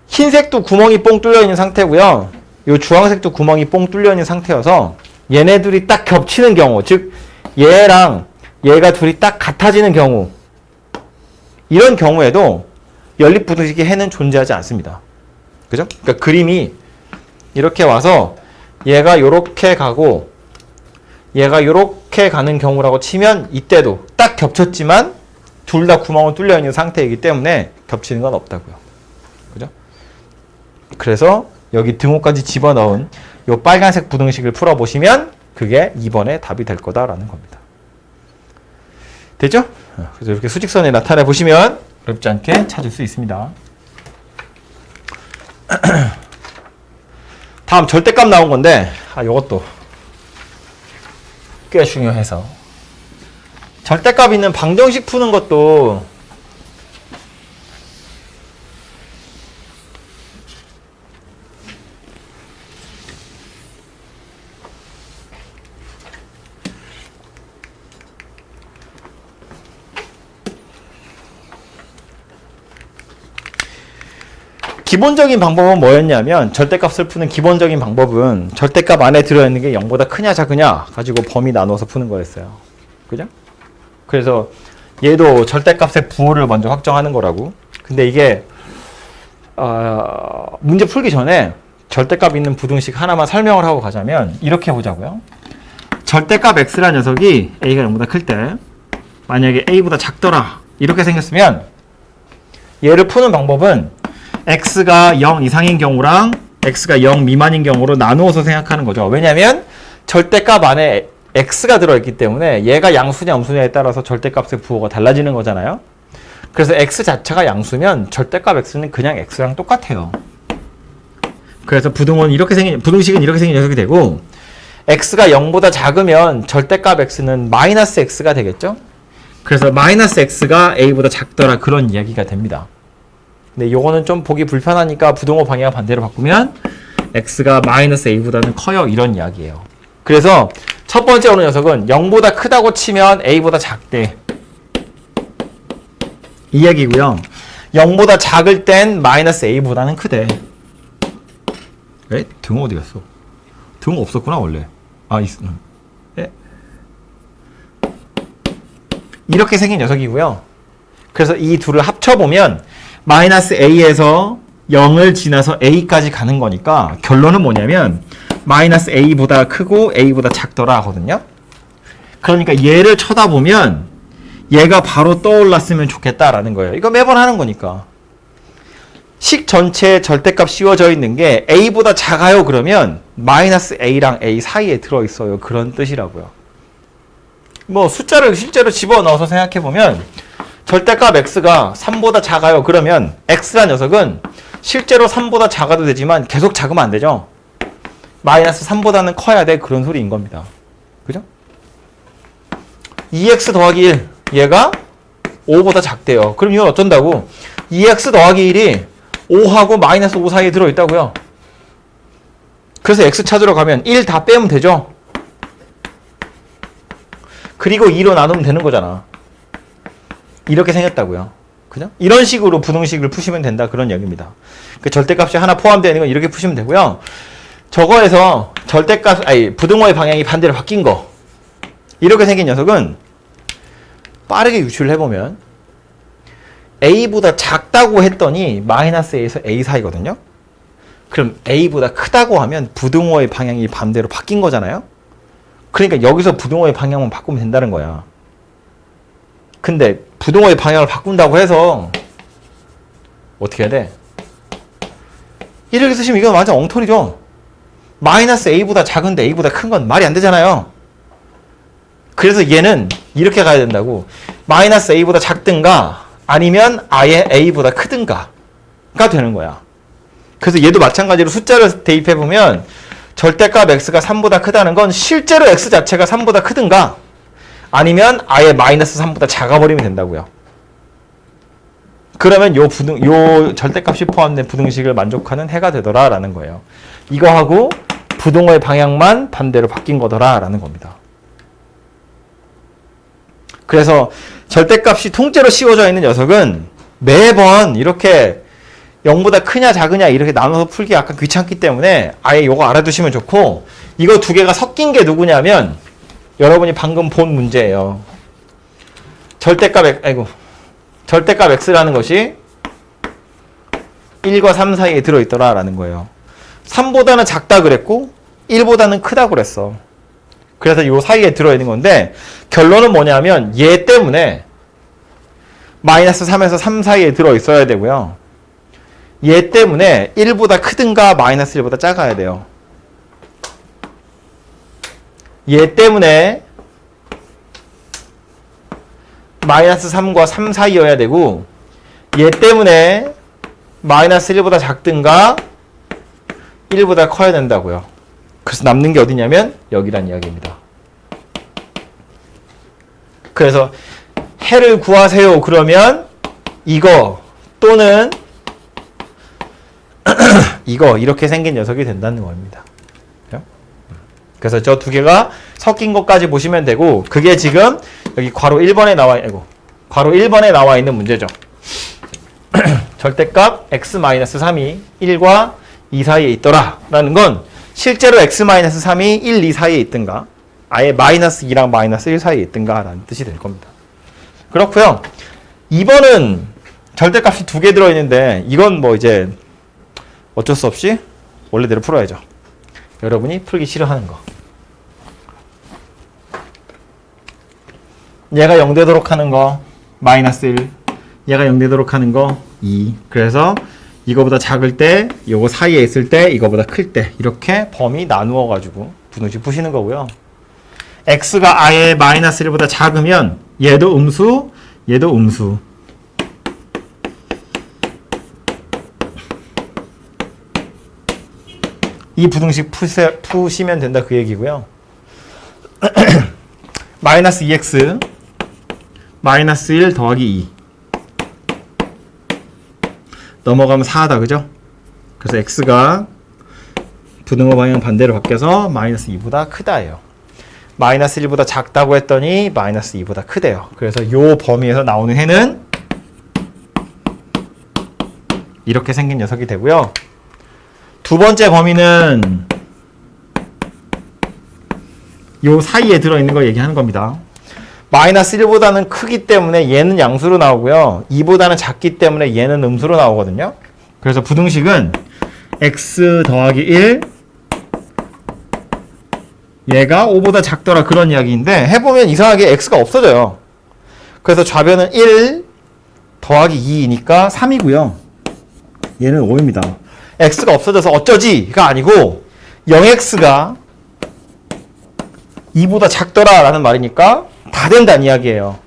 흰색도 구멍이 뽕 뚫려 있는 상태고요. 요 주황색도 구멍이 뽕 뚫려 있는 상태여서 얘네들이 딱 겹치는 경우, 즉 얘랑 얘가 둘이 딱 같아지는 경우, 이런 경우에도 연립부등식의 해는 존재하지 않습니다. 그죠? 그러니까 그림이 이렇게 와서 얘가 요렇게 가고 얘가 요렇게 가는 경우라고 치면 이때도 딱 겹쳤지만 둘 다 구멍은 뚫려 있는 상태이기 때문에 겹치는 건 없다고요. 그죠? 그래서 여기 등호까지 집어넣은 요 빨간색 부등식을 풀어보시면 그게 2번의 답이 될 거다라는 겁니다. 됐죠? 그래서 이렇게 수직선에 나타내 보시면 어렵지 않게 찾을 수 있습니다. 다음 절대값 나온 건데 요것도 꽤 중요해서 절대값 있는 방정식 푸는 것도 기본적인 방법은 뭐였냐면 절대값을 푸는 기본적인 방법은 절대값 안에 들어있는 게 0보다 크냐 작으냐 가지고 범위 나눠서 푸는 거였어요. 그죠? 그래서 얘도 절대값의 부호를 먼저 확정하는 거라고. 근데 이게 문제 풀기 전에 절대값 있는 부등식 하나만 설명을 하고 가자면 이렇게 보자고요. 절대값 x라는 녀석이 a가 0보다 클 때 만약에 a보다 작더라 이렇게 생겼으면 얘를 푸는 방법은 x가 0 이상인 경우랑 x가 0 미만인 경우로 나누어서 생각하는 거죠. 왜냐하면 절대값 안에 x가 들어있기 때문에 얘가 양수냐 음수냐에 따라서 절대값의 부호가 달라지는 거잖아요. 그래서 x 자체가 양수면 절대값 x는 그냥 x랑 똑같아요. 그래서 부등식은 이렇게 생긴 녀석이 되고 x가 0보다 작으면 절대값 x는 마이너스 x가 되겠죠. 그래서 마이너스 x가 a보다 작더라 그런 이야기가 됩니다. 근데 요거는 좀 보기 불편하니까 부등호 방향 반대로 바꾸면 x가 마이너스 a보다는 커요 이런 이야기예요. 그래서 첫 번째 오는 녀석은 0보다 크다고 치면 a보다 작대 이 얘기고요. 0보다 작을 땐 마이너스 a보다는 크대. 에? 등호 어디 갔어? 등호 없었구나 원래. 이렇게 생긴 녀석이고요. 그래서 이 둘을 합쳐보면 마이너스 a에서 0을 지나서 a까지 가는 거니까 결론은 뭐냐면 마이너스 a보다 크고 a보다 작더라 하거든요. 그러니까 얘를 쳐다보면 얘가 바로 떠올랐으면 좋겠다라는 거예요. 이거 매번 하는 거니까. 식 전체에 절대값 씌워져 있는 게 a보다 작아요 그러면 마이너스 a랑 a 사이에 들어있어요. 그런 뜻이라고요. 뭐 숫자를 실제로 집어넣어서 생각해보면 절대값 x가 3보다 작아요. 그러면 x라는 녀석은 실제로 3보다 작아도 되지만 계속 작으면 안 되죠. 마이너스 3보다는 커야 돼. 그런 소리인 겁니다. 그죠? 2x 더하기 1 얘가 5보다 작대요. 그럼 이건 어쩐다고? 2x 더하기 1이 5하고 마이너스 5 사이에 들어있다고요. 그래서 x 찾으러 가면 1 다 빼면 되죠. 그리고 2로 나누면 되는 거잖아. 이렇게 생겼다고요. 그죠? 이런 식으로 부등식을 푸시면 된다. 그런 얘기입니다. 그 절대값이 하나 포함되어 있는 건 이렇게 푸시면 되고요. 저거에서 부등호의 방향이 반대로 바뀐 거. 이렇게 생긴 녀석은 빠르게 유추를 해보면 a보다 작다고 했더니 마이너스 a에서 a 사이거든요. 그럼 a보다 크다고 하면 부등호의 방향이 반대로 바뀐 거잖아요. 그러니까 여기서 부등호의 방향만 바꾸면 된다는 거야. 근데 부등호의 방향을 바꾼다고 해서 어떻게 해야 돼? 이렇게 쓰시면 이건 완전 엉터리죠. 마이너스 a보다 작은데 a보다 큰 건 말이 안 되잖아요. 그래서 얘는 이렇게 가야 된다고. 마이너스 a보다 작든가 아니면 아예 a보다 크든가가 되는 거야. 그래서 얘도 마찬가지로 숫자를 대입해보면 절대값 x가 3보다 크다는 건 실제로 x 자체가 3보다 크든가 아니면 아예 마이너스 3보다 작아버리면 된다고요. 그러면 요 절대값이 포함된 부등식을 만족하는 해가 되더라라는 거예요. 이거하고 부등호의 방향만 반대로 바뀐 거더라라는 겁니다. 그래서 절대값이 통째로 씌워져 있는 녀석은 매번 이렇게 0보다 크냐 작으냐 이렇게 나눠서 풀기 약간 귀찮기 때문에 아예 요거 알아두시면 좋고, 이거 두 개가 섞인 게 누구냐면 여러분이 방금 본 문제예요. 절대값 x라는 것이 1과 3 사이에 들어있더라 라는 거예요. 3보다는 작다 그랬고 1보다는 크다 그랬어. 그래서 요 사이에 들어있는 건데, 결론은 뭐냐면 얘 때문에 마이너스 3에서 3 사이에 들어있어야 되고요. 얘 때문에 1보다 크든가 마이너스 1보다 작아야 돼요. 얘 때문에 마이너스 3과 3 사이여야 되고, 얘 때문에 마이너스 1보다 작든가 1보다 커야 된다고요. 그래서 남는 게 어디냐면 여기란 이야기입니다. 그래서 해를 구하세요 그러면 이거 또는 이거 이렇게 생긴 녀석이 된다는 겁니다. 그래서 저 두 개가 섞인 것까지 보시면 되고, 그게 지금 여기 괄호 1번에 나와 있는 문제죠. 절대값 x-3이 1과 2 사이에 있더라 라는 건 실제로 x-3이 1, 2 사이에 있든가 아예 마이너스 2랑 마이너스 1 사이에 있든가 라는 뜻이 될 겁니다. 그렇고요. 2번은 절대값이 두 개 들어있는데 이건 뭐 이제 어쩔 수 없이 원래대로 풀어야죠. 여러분이 풀기 싫어하는 거. 얘가 0 되도록 하는 거 마이너스 1, 얘가 0 되도록 하는 거 2. 그래서 이거보다 작을 때, 요거 사이에 있을 때, 이거보다 클 때 이렇게 범위 나누어 가지고 분홍식 푸시는 거고요. x가 아예 마이너스 1보다 작으면 얘도 음수, 얘도 음수. 이 부등식 푸시면 된다 그 얘기고요. 마이너스 2x 마이너스 1 더하기 2 넘어가면 4다 그죠? 그래서 x가 부등호 방향 반대로 바뀌어서 마이너스 2보다 크다예요. 마이너스 1보다 작다고 했더니 마이너스 2보다 크대요. 그래서 요 범위에서 나오는 해는 이렇게 생긴 녀석이 되고요. 두 번째 범위는 요 사이에 들어있는 걸 얘기하는 겁니다. 마이너스 1보다는 크기 때문에 얘는 양수로 나오고요. 2보다는 작기 때문에 얘는 음수로 나오거든요. 그래서 부등식은 x 더하기 1 얘가 5보다 작더라 그런 이야기인데, 해보면 이상하게 x가 없어져요. 그래서 좌변은 1 더하기 2이니까 3이고요. 얘는 5입니다. x가 없어져서 어쩌지가 아니고 0x가 2보다 작더라 라는 말이니까 다 된다는 이야기예요.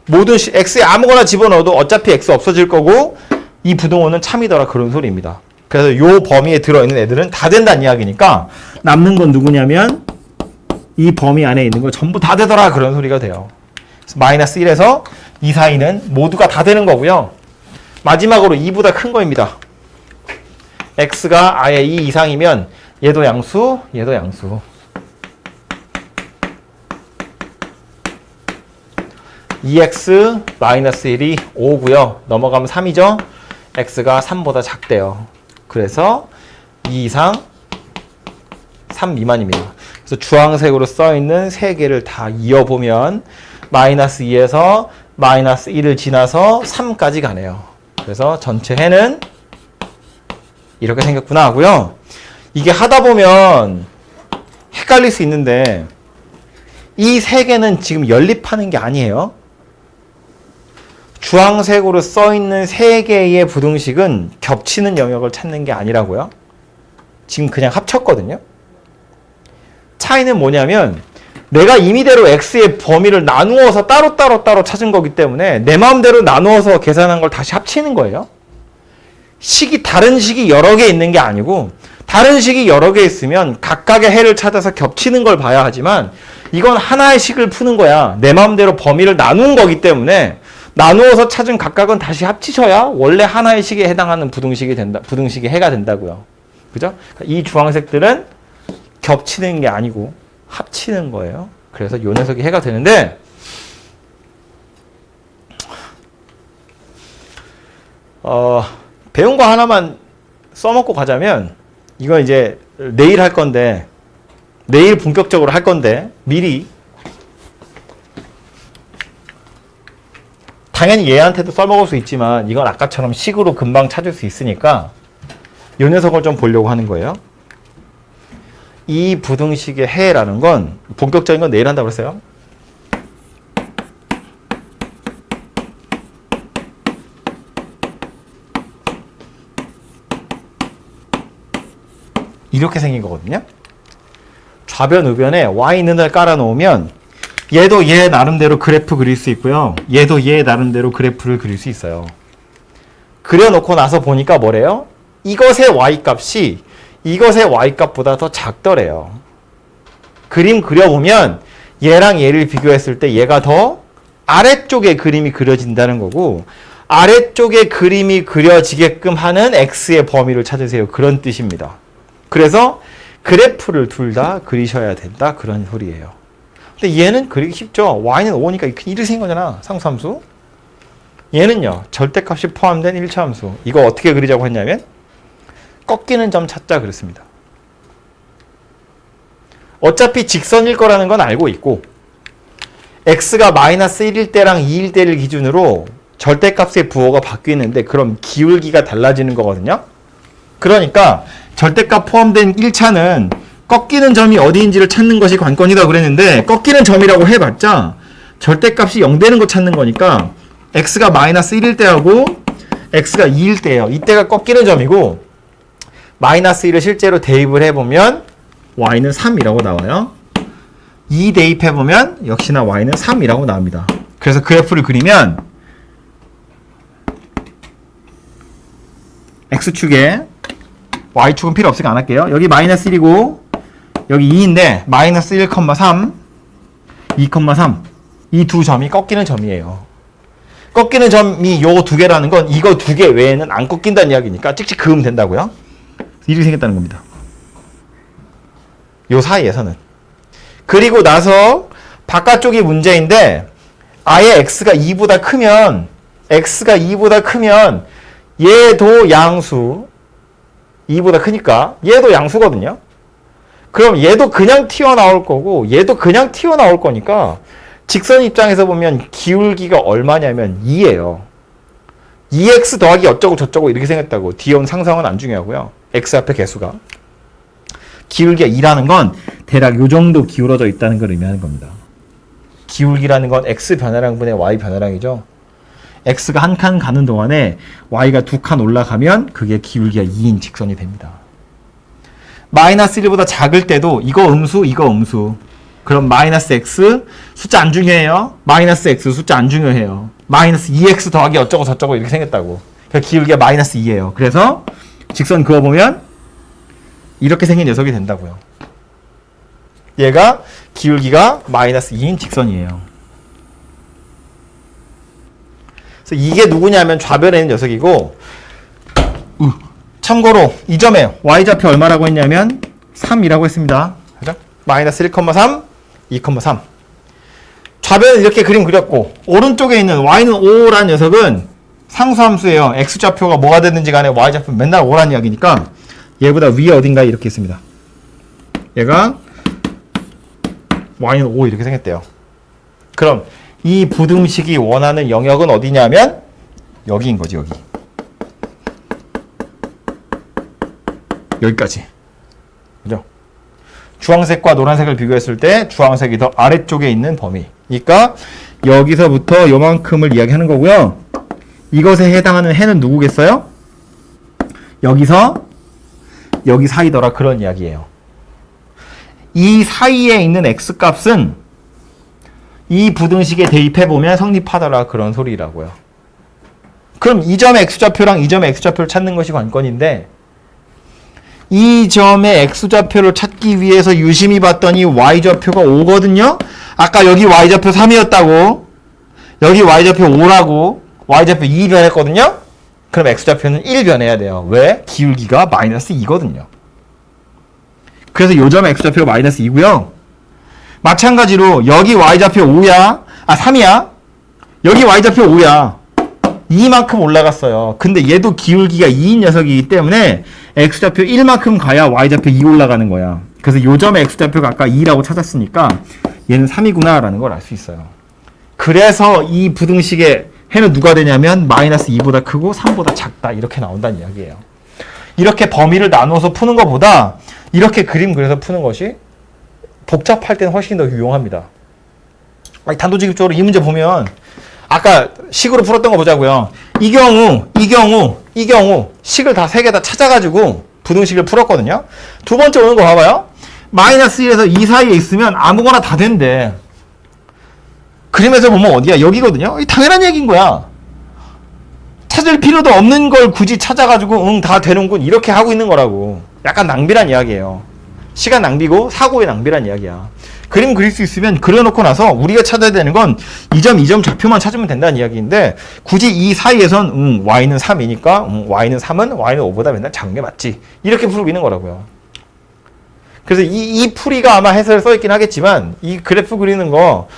모든 x에 아무거나 집어넣어도 어차피 x 없어질 거고 이 부등호는 참이더라 그런 소리입니다. 그래서 요 범위에 들어있는 애들은 다 된다는 이야기니까 남는 건 누구냐면 이 범위 안에 있는 거 전부 다 되더라 그런 소리가 돼요. 그래서 마이너스 1에서 2 사이는 모두가 다 되는 거고요. 마지막으로 2보다 큰 거입니다. x가 아예 2 이상이면 얘도 양수, 얘도 양수. 2x 마이너스 1이 5고요. 넘어가면 3이죠. x가 3보다 작대요. 그래서 2 이상 3 미만입니다. 그래서 주황색으로 써있는 세 개를 다 이어보면 마이너스 2에서 마이너스 1을 지나서 3까지 가네요. 그래서 전체 해는 이렇게 생겼구나 하고요. 이게 하다 보면 헷갈릴 수 있는데 이 세 개는 지금 연립하는 게 아니에요. 주황색으로 써있는 세 개의 부등식은 겹치는 영역을 찾는 게 아니라고요. 지금 그냥 합쳤거든요. 차이는 뭐냐면 내가 임의대로 x의 범위를 나누어서 따로 찾은 거기 때문에 내 마음대로 나누어서 계산한 걸 다시 합치는 거예요. 다른 식이 여러 개 있는 게 아니고, 다른 식이 여러 개 있으면 각각의 해를 찾아서 겹치는 걸 봐야 하지만 이건 하나의 식을 푸는 거야. 내 마음대로 범위를 나눈 거기 때문에 나누어서 찾은 각각은 다시 합치셔야 원래 하나의 식에 해당하는 부등식이 해가 된다고요. 그죠? 이 주황색들은 겹치는 게 아니고 합치는 거예요. 그래서 요 녀석이 해가 되는데, 배운 거 하나만 써먹고 가자면 이건 이제 내일 할 건데 내일 본격적으로 할 건데 미리 당연히 얘한테도 써먹을 수 있지만 이건 아까처럼 식으로 금방 찾을 수 있으니까 이 녀석을 좀 보려고 하는 거예요. 이 부등식의 해라는 건 본격적인 건 내일 한다고 그랬어요. 이렇게 생긴 거거든요. 좌변, 우변에 y는을 깔아 놓으면 얘도 얘 나름대로 그래프 그릴 수 있고요. 얘도 얘 나름대로 그래프를 그릴 수 있어요. 그려놓고 나서 보니까 뭐래요? 이것의 y값이 이것의 y값보다 더 작더래요. 그림 그려보면 얘랑 얘를 비교했을 때 얘가 더 아래쪽에 그림이 그려진다는 거고 아래쪽에 그림이 그려지게끔 하는 x의 범위를 찾으세요. 그런 뜻입니다. 그래서 그래프를 둘 다 그리셔야 된다. 그런 소리예요. 근데 얘는 그리기 쉽죠. y는 5니까 이렇게 생긴 거잖아. 상수함수. 얘는요. 절대값이 포함된 1차 함수. 이거 어떻게 그리자고 했냐면 꺾이는 점 찾자 그랬습니다. 어차피 직선일 거라는 건 알고 있고 x가 마이너스 1일 때랑 2일 때를 기준으로 절대값의 부호가 바뀌는데 그럼 기울기가 달라지는 거거든요. 그러니까 절대값 포함된 1차는 꺾이는 점이 어디인지를 찾는 것이 관건이다 그랬는데 꺾이는 점이라고 해봤자 절대값이 0 되는 거 찾는 거니까 x가 마이너스 1일 때하고 x가 2일 때예요. 이때가 꺾이는 점이고 마이너스 1을 실제로 대입을 해보면 y는 3이라고 나와요. 2 대입해보면 역시나 y는 3이라고 나옵니다. 그래서 그래프를 그리면 x축에 y축은 필요 없으니까 안 할게요. 여기 마이너스 1이고 여기 2인데 마이너스 1,3 2,3 이 두 점이 꺾이는 점이에요. 꺾이는 점이 요 두 개라는 건 이거 두 개 외에는 안 꺾인다는 이야기니까 찍찍 그으면 된다고요. 이렇게 생겼다는 겁니다. 요 사이에서는. 그리고 나서 바깥쪽이 문제인데 아예 x가 2보다 크면 얘도 양수 2보다 크니까 얘도 양수거든요. 그럼 얘도 그냥 튀어나올 거고 얘도 그냥 튀어나올 거니까 직선 입장에서 보면 기울기가 얼마냐면 2예요. 2x 더하기 어쩌고 저쩌고 이렇게 생겼다고. 뒤에 온 상상은 안 중요하고요. x 앞에 개수가. 기울기가 2라는 건 대략 요 정도 기울어져 있다는 걸 의미하는 겁니다. 기울기라는 건 x 변화량분의 y 변화량이죠. x가 한 칸 가는 동안에 y가 두 칸 올라가면 그게 기울기가 2인 직선이 됩니다. 마이너스 1보다 작을 때도 이거 음수, 이거 음수. 그럼 마이너스 x 숫자 안 중요해요. 마이너스 x 숫자 안 중요해요. 마이너스 2x 더하기 어쩌고 저쩌고 이렇게 생겼다고. 그러니까 기울기가 마이너스 2예요. 그래서 직선 그어보면 이렇게 생긴 녀석이 된다고요. 얘가 기울기가 마이너스 2인 직선이에요. 그래서 이게 누구냐면 좌변에 있는 녀석이고 참고로 이 점에 y좌표 얼마라고 했냐면 3이라고 했습니다. 그죠? 마이너스 1,3, 2,3. 좌변은 이렇게 그림 그렸고 오른쪽에 있는 y는 5라는 녀석은 상수함수예요. x좌표가 뭐가 됐는지 간에 y좌표 맨날 5라는 이야기니까 얘보다 위에 어딘가에 이렇게 있습니다. 얘가 y는 5 이렇게 생겼대요. 그럼 이 부등식이 원하는 영역은 어디냐면 여기인 거지. 여기까지. 그죠? 주황색과 노란색을 비교했을 때 주황색이 더 아래쪽에 있는 범위. 그러니까 여기서부터 요만큼을 이야기하는 거고요. 이것에 해당하는 해는 누구겠어요? 여기서 여기 사이더라 그런 이야기예요. 이 사이에 있는 x값은 이 부등식에 대입해보면 성립하더라 그런 소리라고요. 그럼 이 점의 x좌표랑 이 점의 x좌표를 찾는 것이 관건인데 이 점의 x좌표를 찾기 위해서 유심히 봤더니 y좌표가 5거든요. 아까 여기 y좌표 3이었다고 여기 y좌표 5라고 y좌표 2 변했거든요. 그럼 x좌표는 1 변해야 돼요. 왜? 기울기가 마이너스 2거든요. 그래서 요 점의 x좌표가 마이너스 2고요. 마찬가지로 여기 y좌표 5야. 3이야. 여기 y좌표 5야. 2만큼 올라갔어요. 근데 얘도 기울기가 2인 녀석이기 때문에 x좌표 1만큼 가야 y좌표 2 올라가는 거야. 그래서 요 점의 x좌표가 아까 2라고 찾았으니까 얘는 3이구나 라는 걸 알 수 있어요. 그래서 이 부등식의 해는 누가 되냐면 마이너스 2보다 크고 3보다 작다 이렇게 나온다는 이야기예요. 이렇게 범위를 나눠서 푸는 것보다 이렇게 그림 그려서 푸는 것이 복잡할 때는 훨씬 더 유용합니다. 단도직입적으로 이 문제 보면 아까 식으로 풀었던 거 보자고요. 이 경우 식을 다 세 개 다 찾아가지고 부등식을 풀었거든요. 두 번째 오는 거 봐봐요. 마이너스 1에서 2 사이에 있으면 아무거나 다 된대. 그림에서 보면 어디야? 여기거든요. 당연한 얘기인 거야. 찾을 필요도 없는 걸 굳이 찾아가지고 다 되는군 이렇게 하고 있는 거라고. 약간 낭비란 이야기예요. 시간 낭비고 사고의 낭비란 이야기야. 그림 그릴 수 있으면 그려놓고 나서 우리가 찾아야 되는 건 이 점 좌표만 찾으면 된다는 이야기인데 굳이 이 사이에선 y는 3이니까 y는 3은 y는 5보다 맨날 작은 게 맞지. 이렇게 풀고 있는 거라고요. 그래서 이 풀이가 아마 해설에 써있긴 하겠지만 이 그래프 그리는 거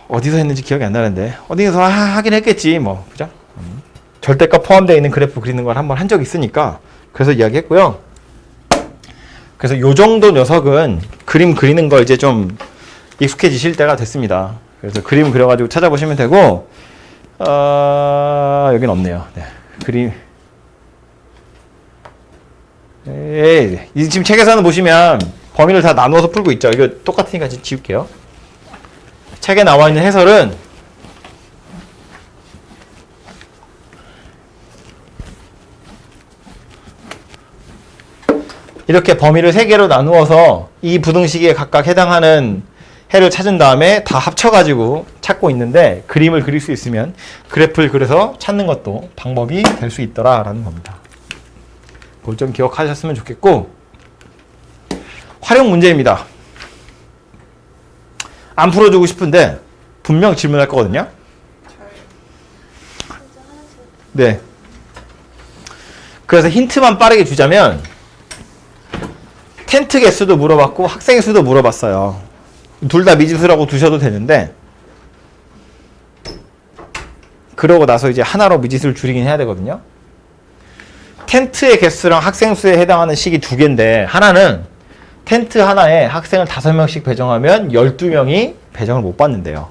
어디서 했는지 기억이 안 나는데 어디서 하긴 했겠지 뭐 그죠? 절대값 포함되어 있는 그래프 그리는 걸 한번 한 적이 있으니까 그래서 이야기했고요. 그래서 요 정도 녀석은 그림 그리는 거 이제 좀 익숙해지실 때가 됐습니다. 그래서 그림 그려가지고 찾아보시면 되고 여긴 없네요. 네. 그림 지금 책에서는 보시면 범위를 다 나누어서 풀고 있죠. 이거 똑같으니까 지울게요. 책에 나와 있는 해설은 이렇게 범위를 3개로 나누어서 이 부등식에 각각 해당하는 해를 찾은 다음에 다 합쳐가지고 찾고 있는데 그림을 그릴 수 있으면 그래프를 그려서 찾는 것도 방법이 될 수 있더라라는 겁니다. 그걸 좀 기억하셨으면 좋겠고 활용 문제입니다. 안 풀어주고 싶은데 분명 질문할 거거든요. 네. 그래서 힌트만 빠르게 주자면 텐트 개수도 물어봤고 학생 수도 물어봤어요. 둘 다 미지수라고 두셔도 되는데 그러고 나서 이제 하나로 미지수를 줄이긴 해야 되거든요. 텐트의 개수랑 학생 수에 해당하는 식이 두 개인데 하나는 텐트 하나에 학생을 5명씩 배정하면 12명이 배정을 못 받는데요.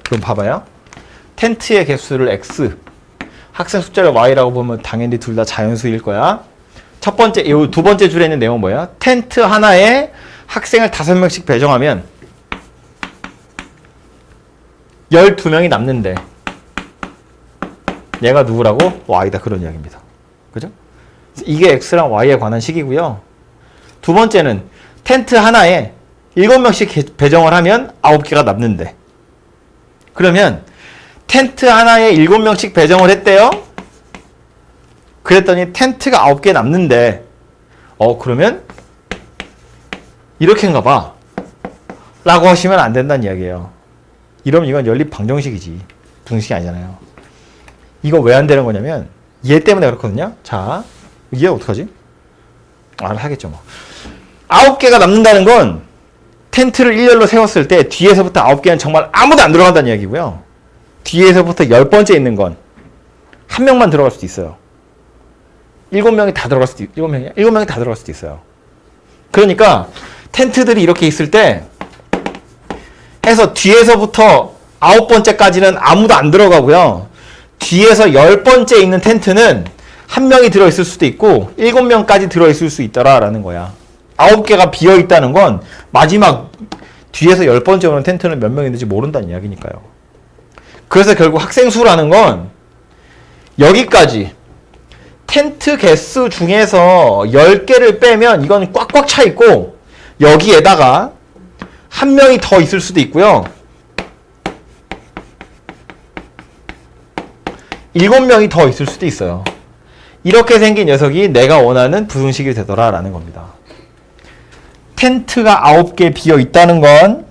그럼 봐봐요. 텐트의 개수를 x, 학생 숫자를 y라고 보면 당연히 둘 다 자연수일 거야. 첫 번째, 이 두 번째 줄에 있는 내용은 뭐예요? 텐트 하나에 학생을 5명씩 배정하면 12명이 남는데 얘가 누구라고? y다. 그런 이야기입니다. 그죠? 이게 x랑 y에 관한 식이고요. 두 번째는 텐트 하나에 7명씩 배정을 하면 9개가 남는데 그러면 텐트 하나에 7명씩 배정을 했대요. 그랬더니 텐트가 9개 남는데 그러면 이렇게인가 봐 라고 하시면 안 된다는 이야기예요. 이러면 이건 연립 방정식이지 부등식이 아니잖아요. 이거 왜 안 되는 거냐면 얘 때문에 그렇거든요. 자, 얘 어떡하지? 알아서 하겠죠 뭐. 9개가 남는다는 건 텐트를 일렬로 세웠을 때 뒤에서부터 9개는 정말 아무도 안 들어간다는 이야기고요. 뒤에서부터 10번째 있는 건 한 명만 들어갈 수도 있어요. 7명이 다 들어갈 수도 7명이 다 들어갈 수도 있어요. 그러니까 텐트들이 이렇게 있을 때 해서 뒤에서부터 9번째까지는 아무도 안 들어가고요. 뒤에서 10번째 있는 텐트는 한 명이 들어있을 수도 있고 7명까지 들어있을 수 있더라라는 거야. 9개가 비어있다는 건 마지막 뒤에서 10번째 오는 텐트는 몇 명 있는지 모른다는 이야기니까요. 그래서 결국 학생 수라는 건 여기까지 텐트 개수 중에서 10개를 빼면 이건 꽉꽉 차 있고 여기에다가 한 명이 더 있을 수도 있고요. 7명이 더 있을 수도 있어요. 이렇게 생긴 녀석이 내가 원하는 부등식이 되더라라는 겁니다. 텐트가 9개 비어 있다는 건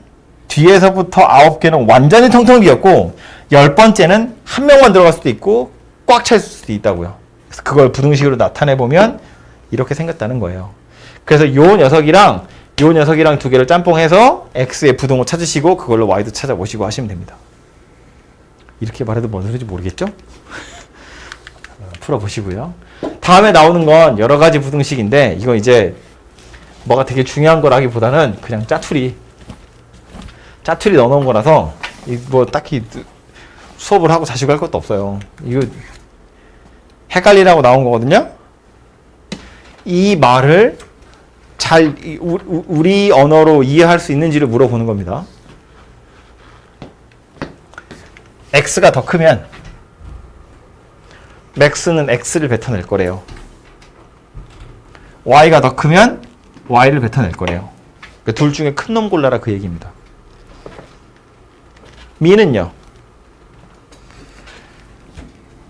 뒤에서부터 9개는 완전히 텅텅 비었고 10번째는 한 명만 들어갈 수도 있고 꽉 차 있을 수도 있다고요. 그래서 그걸 부등식으로 나타내 보면 이렇게 생겼다는 거예요. 그래서 요 녀석이랑 두 개를 짬뽕해서 x의 부등호 찾으시고 그걸로 y도 찾아보시고 하시면 됩니다. 이렇게 말해도 뭔 소리인지 모르겠죠? 풀어보시고요. 다음에 나오는 건 여러 가지 부등식인데 이거 이제 뭐가 되게 중요한 거라기보다는 그냥 짜투리 넣어놓은 거라서 뭐 딱히 수업을 하고 자시고 할 것도 없어요. 이거 헷갈리라고 나온 거거든요. 이 말을 잘 우리 언어로 이해할 수 있는지를 물어보는 겁니다. x가 더 크면 max는 x를 뱉어낼 거래요. y가 더 크면 y를 뱉어낼 거래요. 그러니까 둘 중에 큰 놈 골라라 그 얘기입니다. 민은요.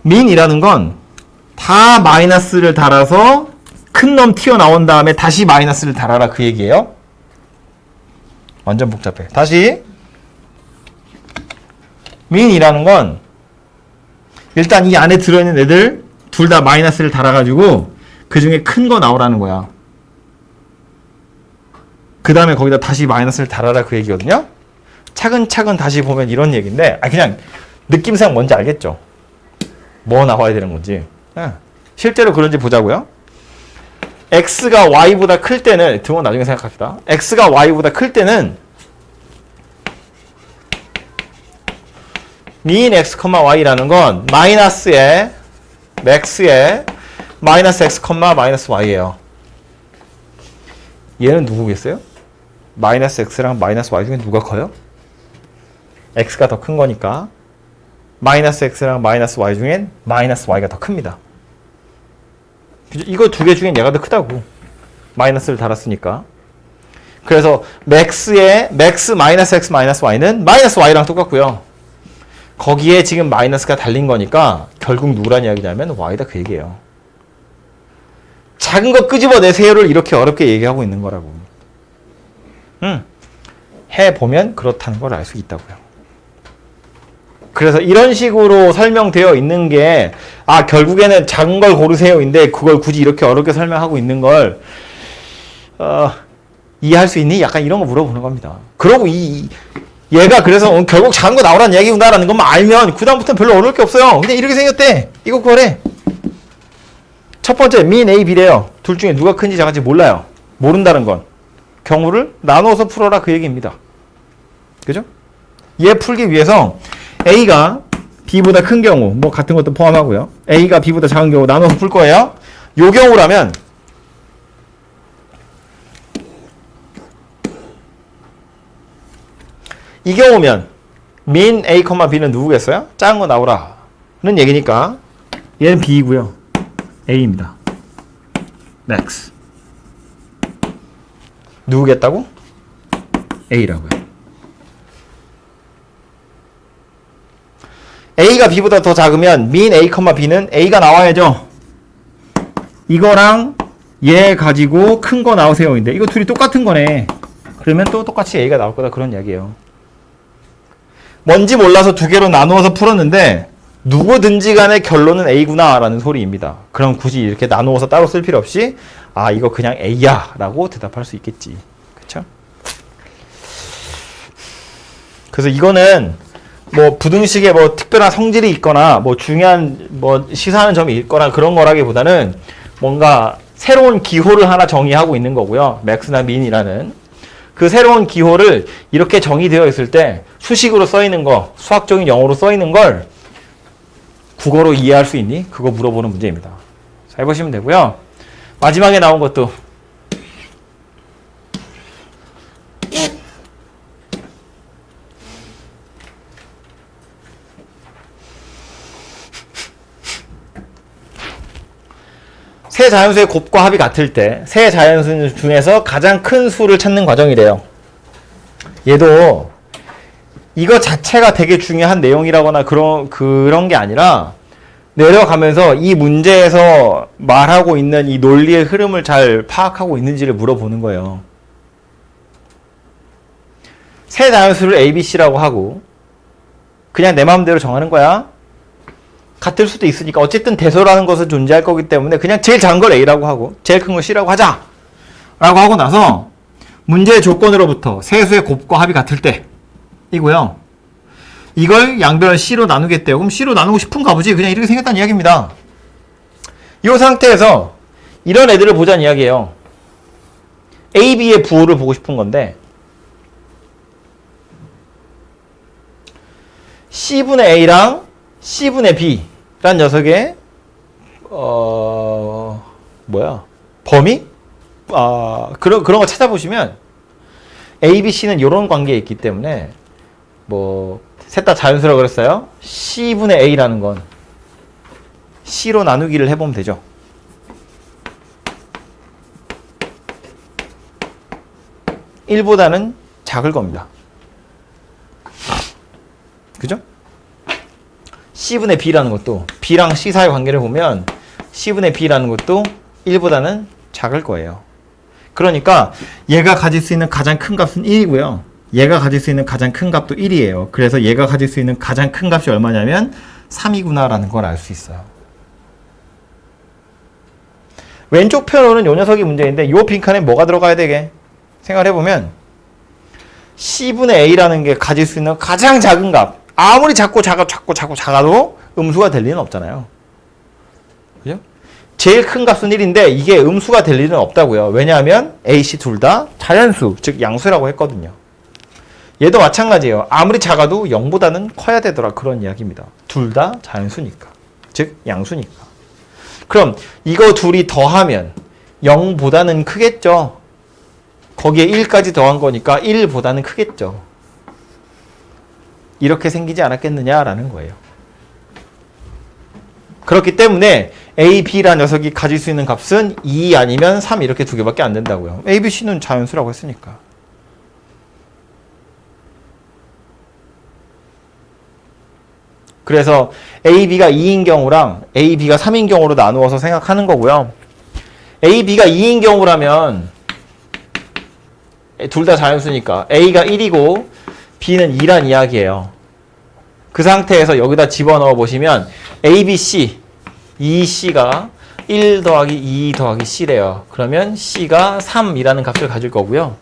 민이라는 건 다 마이너스를 달아서 큰 놈 튀어나온 다음에 다시 마이너스를 달아라 그 얘기예요. 완전 복잡해. 다시 민이라는 건 일단 이 안에 들어있는 애들 둘 다 마이너스를 달아가지고 그 중에 큰 거 나오라는 거야. 그 다음에 거기다 다시 마이너스를 달아라 그 얘기거든요. 차근차근 다시 보면 이런 얘기인데 그냥 느낌상 뭔지 알겠죠? 뭐 나와야 되는 건지. 실제로 그런지 보자고요. x가 y보다 클 때는 등원 나중에 생각합시다. x가 y보다 클 때는 min x, y라는 건 마이너스에 max에 마이너스 x, 마이너스 y예요. 얘는 누구겠어요? 마이너스 x랑 마이너스 y 중에 누가 커요? x가 더 큰 거니까 마이너스 x랑 마이너스 y 중엔 마이너스 y가 더 큽니다. 이거 두 개 중엔 얘가 더 크다고. 마이너스를 달았으니까. 그래서 max에 max 마이너스 x 마이너스 y는 마이너스 y랑 똑같고요. 거기에 지금 마이너스가 달린 거니까 결국 누구란 이야기냐면 y다 그 얘기예요. 작은 거 끄집어내세요를 이렇게 어렵게 얘기하고 있는 거라고. 해보면 그렇다는 걸 알 수 있다고요. 그래서 이런 식으로 설명되어 있는 게 결국에는 작은 걸 고르세요인데 그걸 굳이 이렇게 어렵게 설명하고 있는 걸 이해할 수 있니? 약간 이런 거 물어보는 겁니다. 그러고 얘가 그래서 결국 작은 거 나오라는 얘기구나라는 것만 알면 그 다음부터는 별로 어려울 게 없어요. 그냥 이렇게 생겼대. 이거 구하래. 첫 번째 min a, b래요. 둘 중에 누가 큰지 작은지 몰라요. 모른다는 건 경우를 나눠서 풀어라 그 얘기입니다. 그죠? 얘 풀기 위해서 a가 b보다 큰 경우 뭐 같은 것도 포함하고요. a가 b보다 작은 경우 나눠서 풀 거예요. 요 경우라면 이 경우면 min a, b는 누구겠어요? 작은 거 나오라는 얘기니까 얘는 b이고요. a입니다. max. 누구겠다고? a라고요. a가 b보다 더 작으면 min a, b는 a가 나와야죠. 이거랑 얘 가지고 큰 거 나오세요인데 이거 둘이 똑같은 거네. 그러면 또 똑같이 a가 나올 거다 그런 이야기예요. 뭔지 몰라서 두 개로 나누어서 풀었는데 누구든지 간에 결론은 a구나 라는 소리입니다. 그럼 굳이 이렇게 나누어서 따로 쓸 필요 없이 이거 그냥 a야 라고 대답할 수 있겠지. 그쵸? 그래서 이거는 뭐 부등식에 뭐 특별한 성질이 있거나 뭐 중요한 뭐 시사하는 점이 있거나 그런 거라기보다는 뭔가 새로운 기호를 하나 정의하고 있는 거고요. max나 min이라는 그 새로운 기호를 이렇게 정의되어 있을 때 수식으로 써 있는 거, 수학적인 영어로 써 있는 걸 국어로 이해할 수 있니? 그거 물어보는 문제입니다. 자, 해보시면 되고요. 마지막에 나온 것도 세 자연수의 곱과 합이 같을 때 세 자연수 중에서 가장 큰 수를 찾는 과정이래요. 얘도 이거 자체가 되게 중요한 내용이라거나 그런 게 아니라 내려가면서 이 문제에서 말하고 있는 이 논리의 흐름을 잘 파악하고 있는지를 물어보는 거예요. 세 자연수를 A, B, C라고 하고 그냥 내 마음대로 정하는 거야. 같을 수도 있으니까 어쨌든 대소라는 것은 존재할 거기 때문에 그냥 제일 작은 걸 A라고 하고 제일 큰 걸 C라고 하자 라고 하고 나서 문제의 조건으로부터 세 수의 곱과 합이 같을 때 이고요. 이걸 양변을 C로 나누겠대요. 그럼 C로 나누고 싶은가 보지. 그냥 이렇게 생겼다는 이야기입니다. 이 상태에서 이런 애들을 보자는 이야기예요. A, B의 부호를 보고 싶은 건데 C분의 A랑 C분의 B란 녀석의 범위? 그런 거 찾아보시면 A, B, C는 이런 관계에 있기 때문에 셋 다 자연수라고 그랬어요. C분의 A라는 건 C로 나누기를 해보면 되죠. (1) 보다는 작을 겁니다. 그죠? C분의 B라는 것도 B랑 C 사이 관계를 보면 C분의 B라는 것도 1보다는 작을 거예요. 그러니까 얘가 가질 수 있는 가장 큰 값은 1이고요. 얘가 가질 수 있는 가장 큰 값도 1이에요. 그래서 얘가 가질 수 있는 가장 큰 값이 얼마냐면 3이구나 라는 걸 알 수 있어요. 왼쪽 편으로는 요 녀석이 문제인데 요 빈칸에 뭐가 들어가야 되게? 생각을 해보면 C분의 A라는 게 가질 수 있는 가장 작은 값, 아무리 작아도 음수가 될 리는 없잖아요. 그죠? 제일 큰 값은 1인데 이게 음수가 될 리는 없다고요. 왜냐하면 A, C 둘 다 자연수, 즉 양수라고 했거든요. 얘도 마찬가지예요. 아무리 작아도 0보다는 커야 되더라, 그런 이야기입니다. 둘 다 자연수니까, 즉 양수니까. 그럼 이거 둘이 더하면 0보다는 크겠죠. 거기에 1까지 더한 거니까 1보다는 크겠죠. 이렇게 생기지 않았겠느냐라는 거예요. 그렇기 때문에 A, B라는 녀석이 가질 수 있는 값은 2 아니면 3 이렇게 두 개밖에 안 된다고요. A, B, C는 자연수라고 했으니까. 그래서 A, B가 2인 경우랑 A, B가 3인 경우로 나누어서 생각하는 거고요. A, B가 2인 경우라면 둘 다 자연수니까 A가 1이고 B는 2란 이야기예요. 그 상태에서 여기다 집어넣어 보시면 A, B, C, 2C가 1 더하기 2 더하기 C래요. 그러면 C가 3이라는 값을 가질 거고요.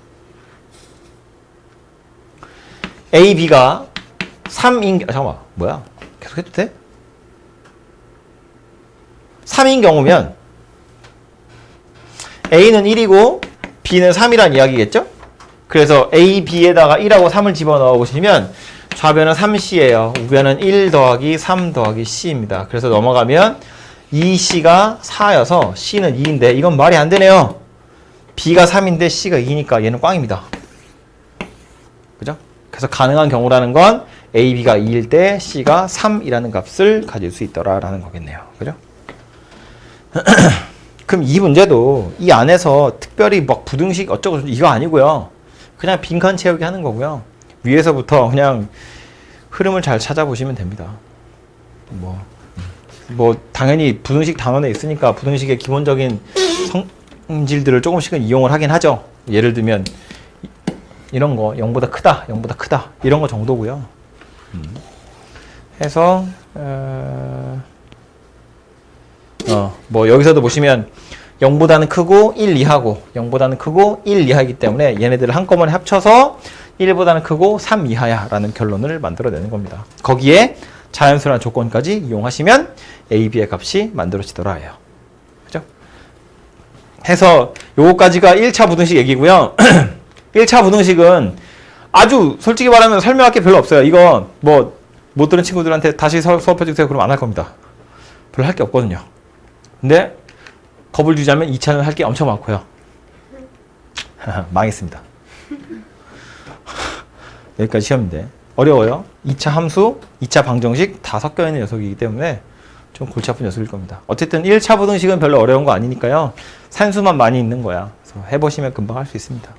A, B가 3인, 잠깐만, 뭐야? 계속 해도 돼? 3인 경우면 A는 1이고 B는 3이란 이야기겠죠? 그래서 A, B에다가 1하고 3을 집어넣어 보시면 좌변은 3C예요. 우변은 1 더하기 3 더하기 C입니다. 그래서 넘어가면 2C가 4여서 C는 2인데 이건 말이 안 되네요. B가 3인데 C가 2니까 얘는 꽝입니다. 그죠? 그래서 가능한 경우라는 건 A, B가 2일 때 C가 3이라는 값을 가질 수 있더라라는 거겠네요. 그죠? 그럼 이 문제도 이 안에서 특별히 막 부등식 어쩌고 이거 아니고요. 그냥 빈칸 채우기 하는 거고요. 위에서부터 그냥 흐름을 잘 찾아보시면 됩니다. 뭐 당연히 부등식 단원에 있으니까 부등식의 기본적인 성질들을 조금씩은 이용을 하긴 하죠. 예를 들면 이런 거 0보다 크다, 0보다 크다 이런 거 정도고요. 해서 뭐 여기서도 보시면 0보다는 크고 1 이하고 0보다는 크고 1 이하이기 때문에 얘네들을 한꺼번에 합쳐서 1보다는 크고 3 이하야 라는 결론을 만들어내는 겁니다. 거기에 자연수라는 조건까지 이용하시면 A, B의 값이 만들어지더라 해요. 그죠? 해서 요거까지가 1차 부등식 얘기고요. 1차 부등식은 아주 솔직히 말하면 설명할 게 별로 없어요. 이거 뭐 못 들은 친구들한테 다시 수업해 주세요. 그러면 안 할 겁니다. 별로 할 게 없거든요. 근데 겁을 주자면 2차는 할 게 엄청 많고요. 망했습니다. 여기까지 시험인데 어려워요. 2차 함수, 2차 방정식 다 섞여있는 녀석이기 때문에 좀 골치 아픈 녀석일 겁니다. 어쨌든 1차 부등식은 별로 어려운 거 아니니까요. 산수만 많이 있는 거야. 그래서 해보시면 금방 할 수 있습니다.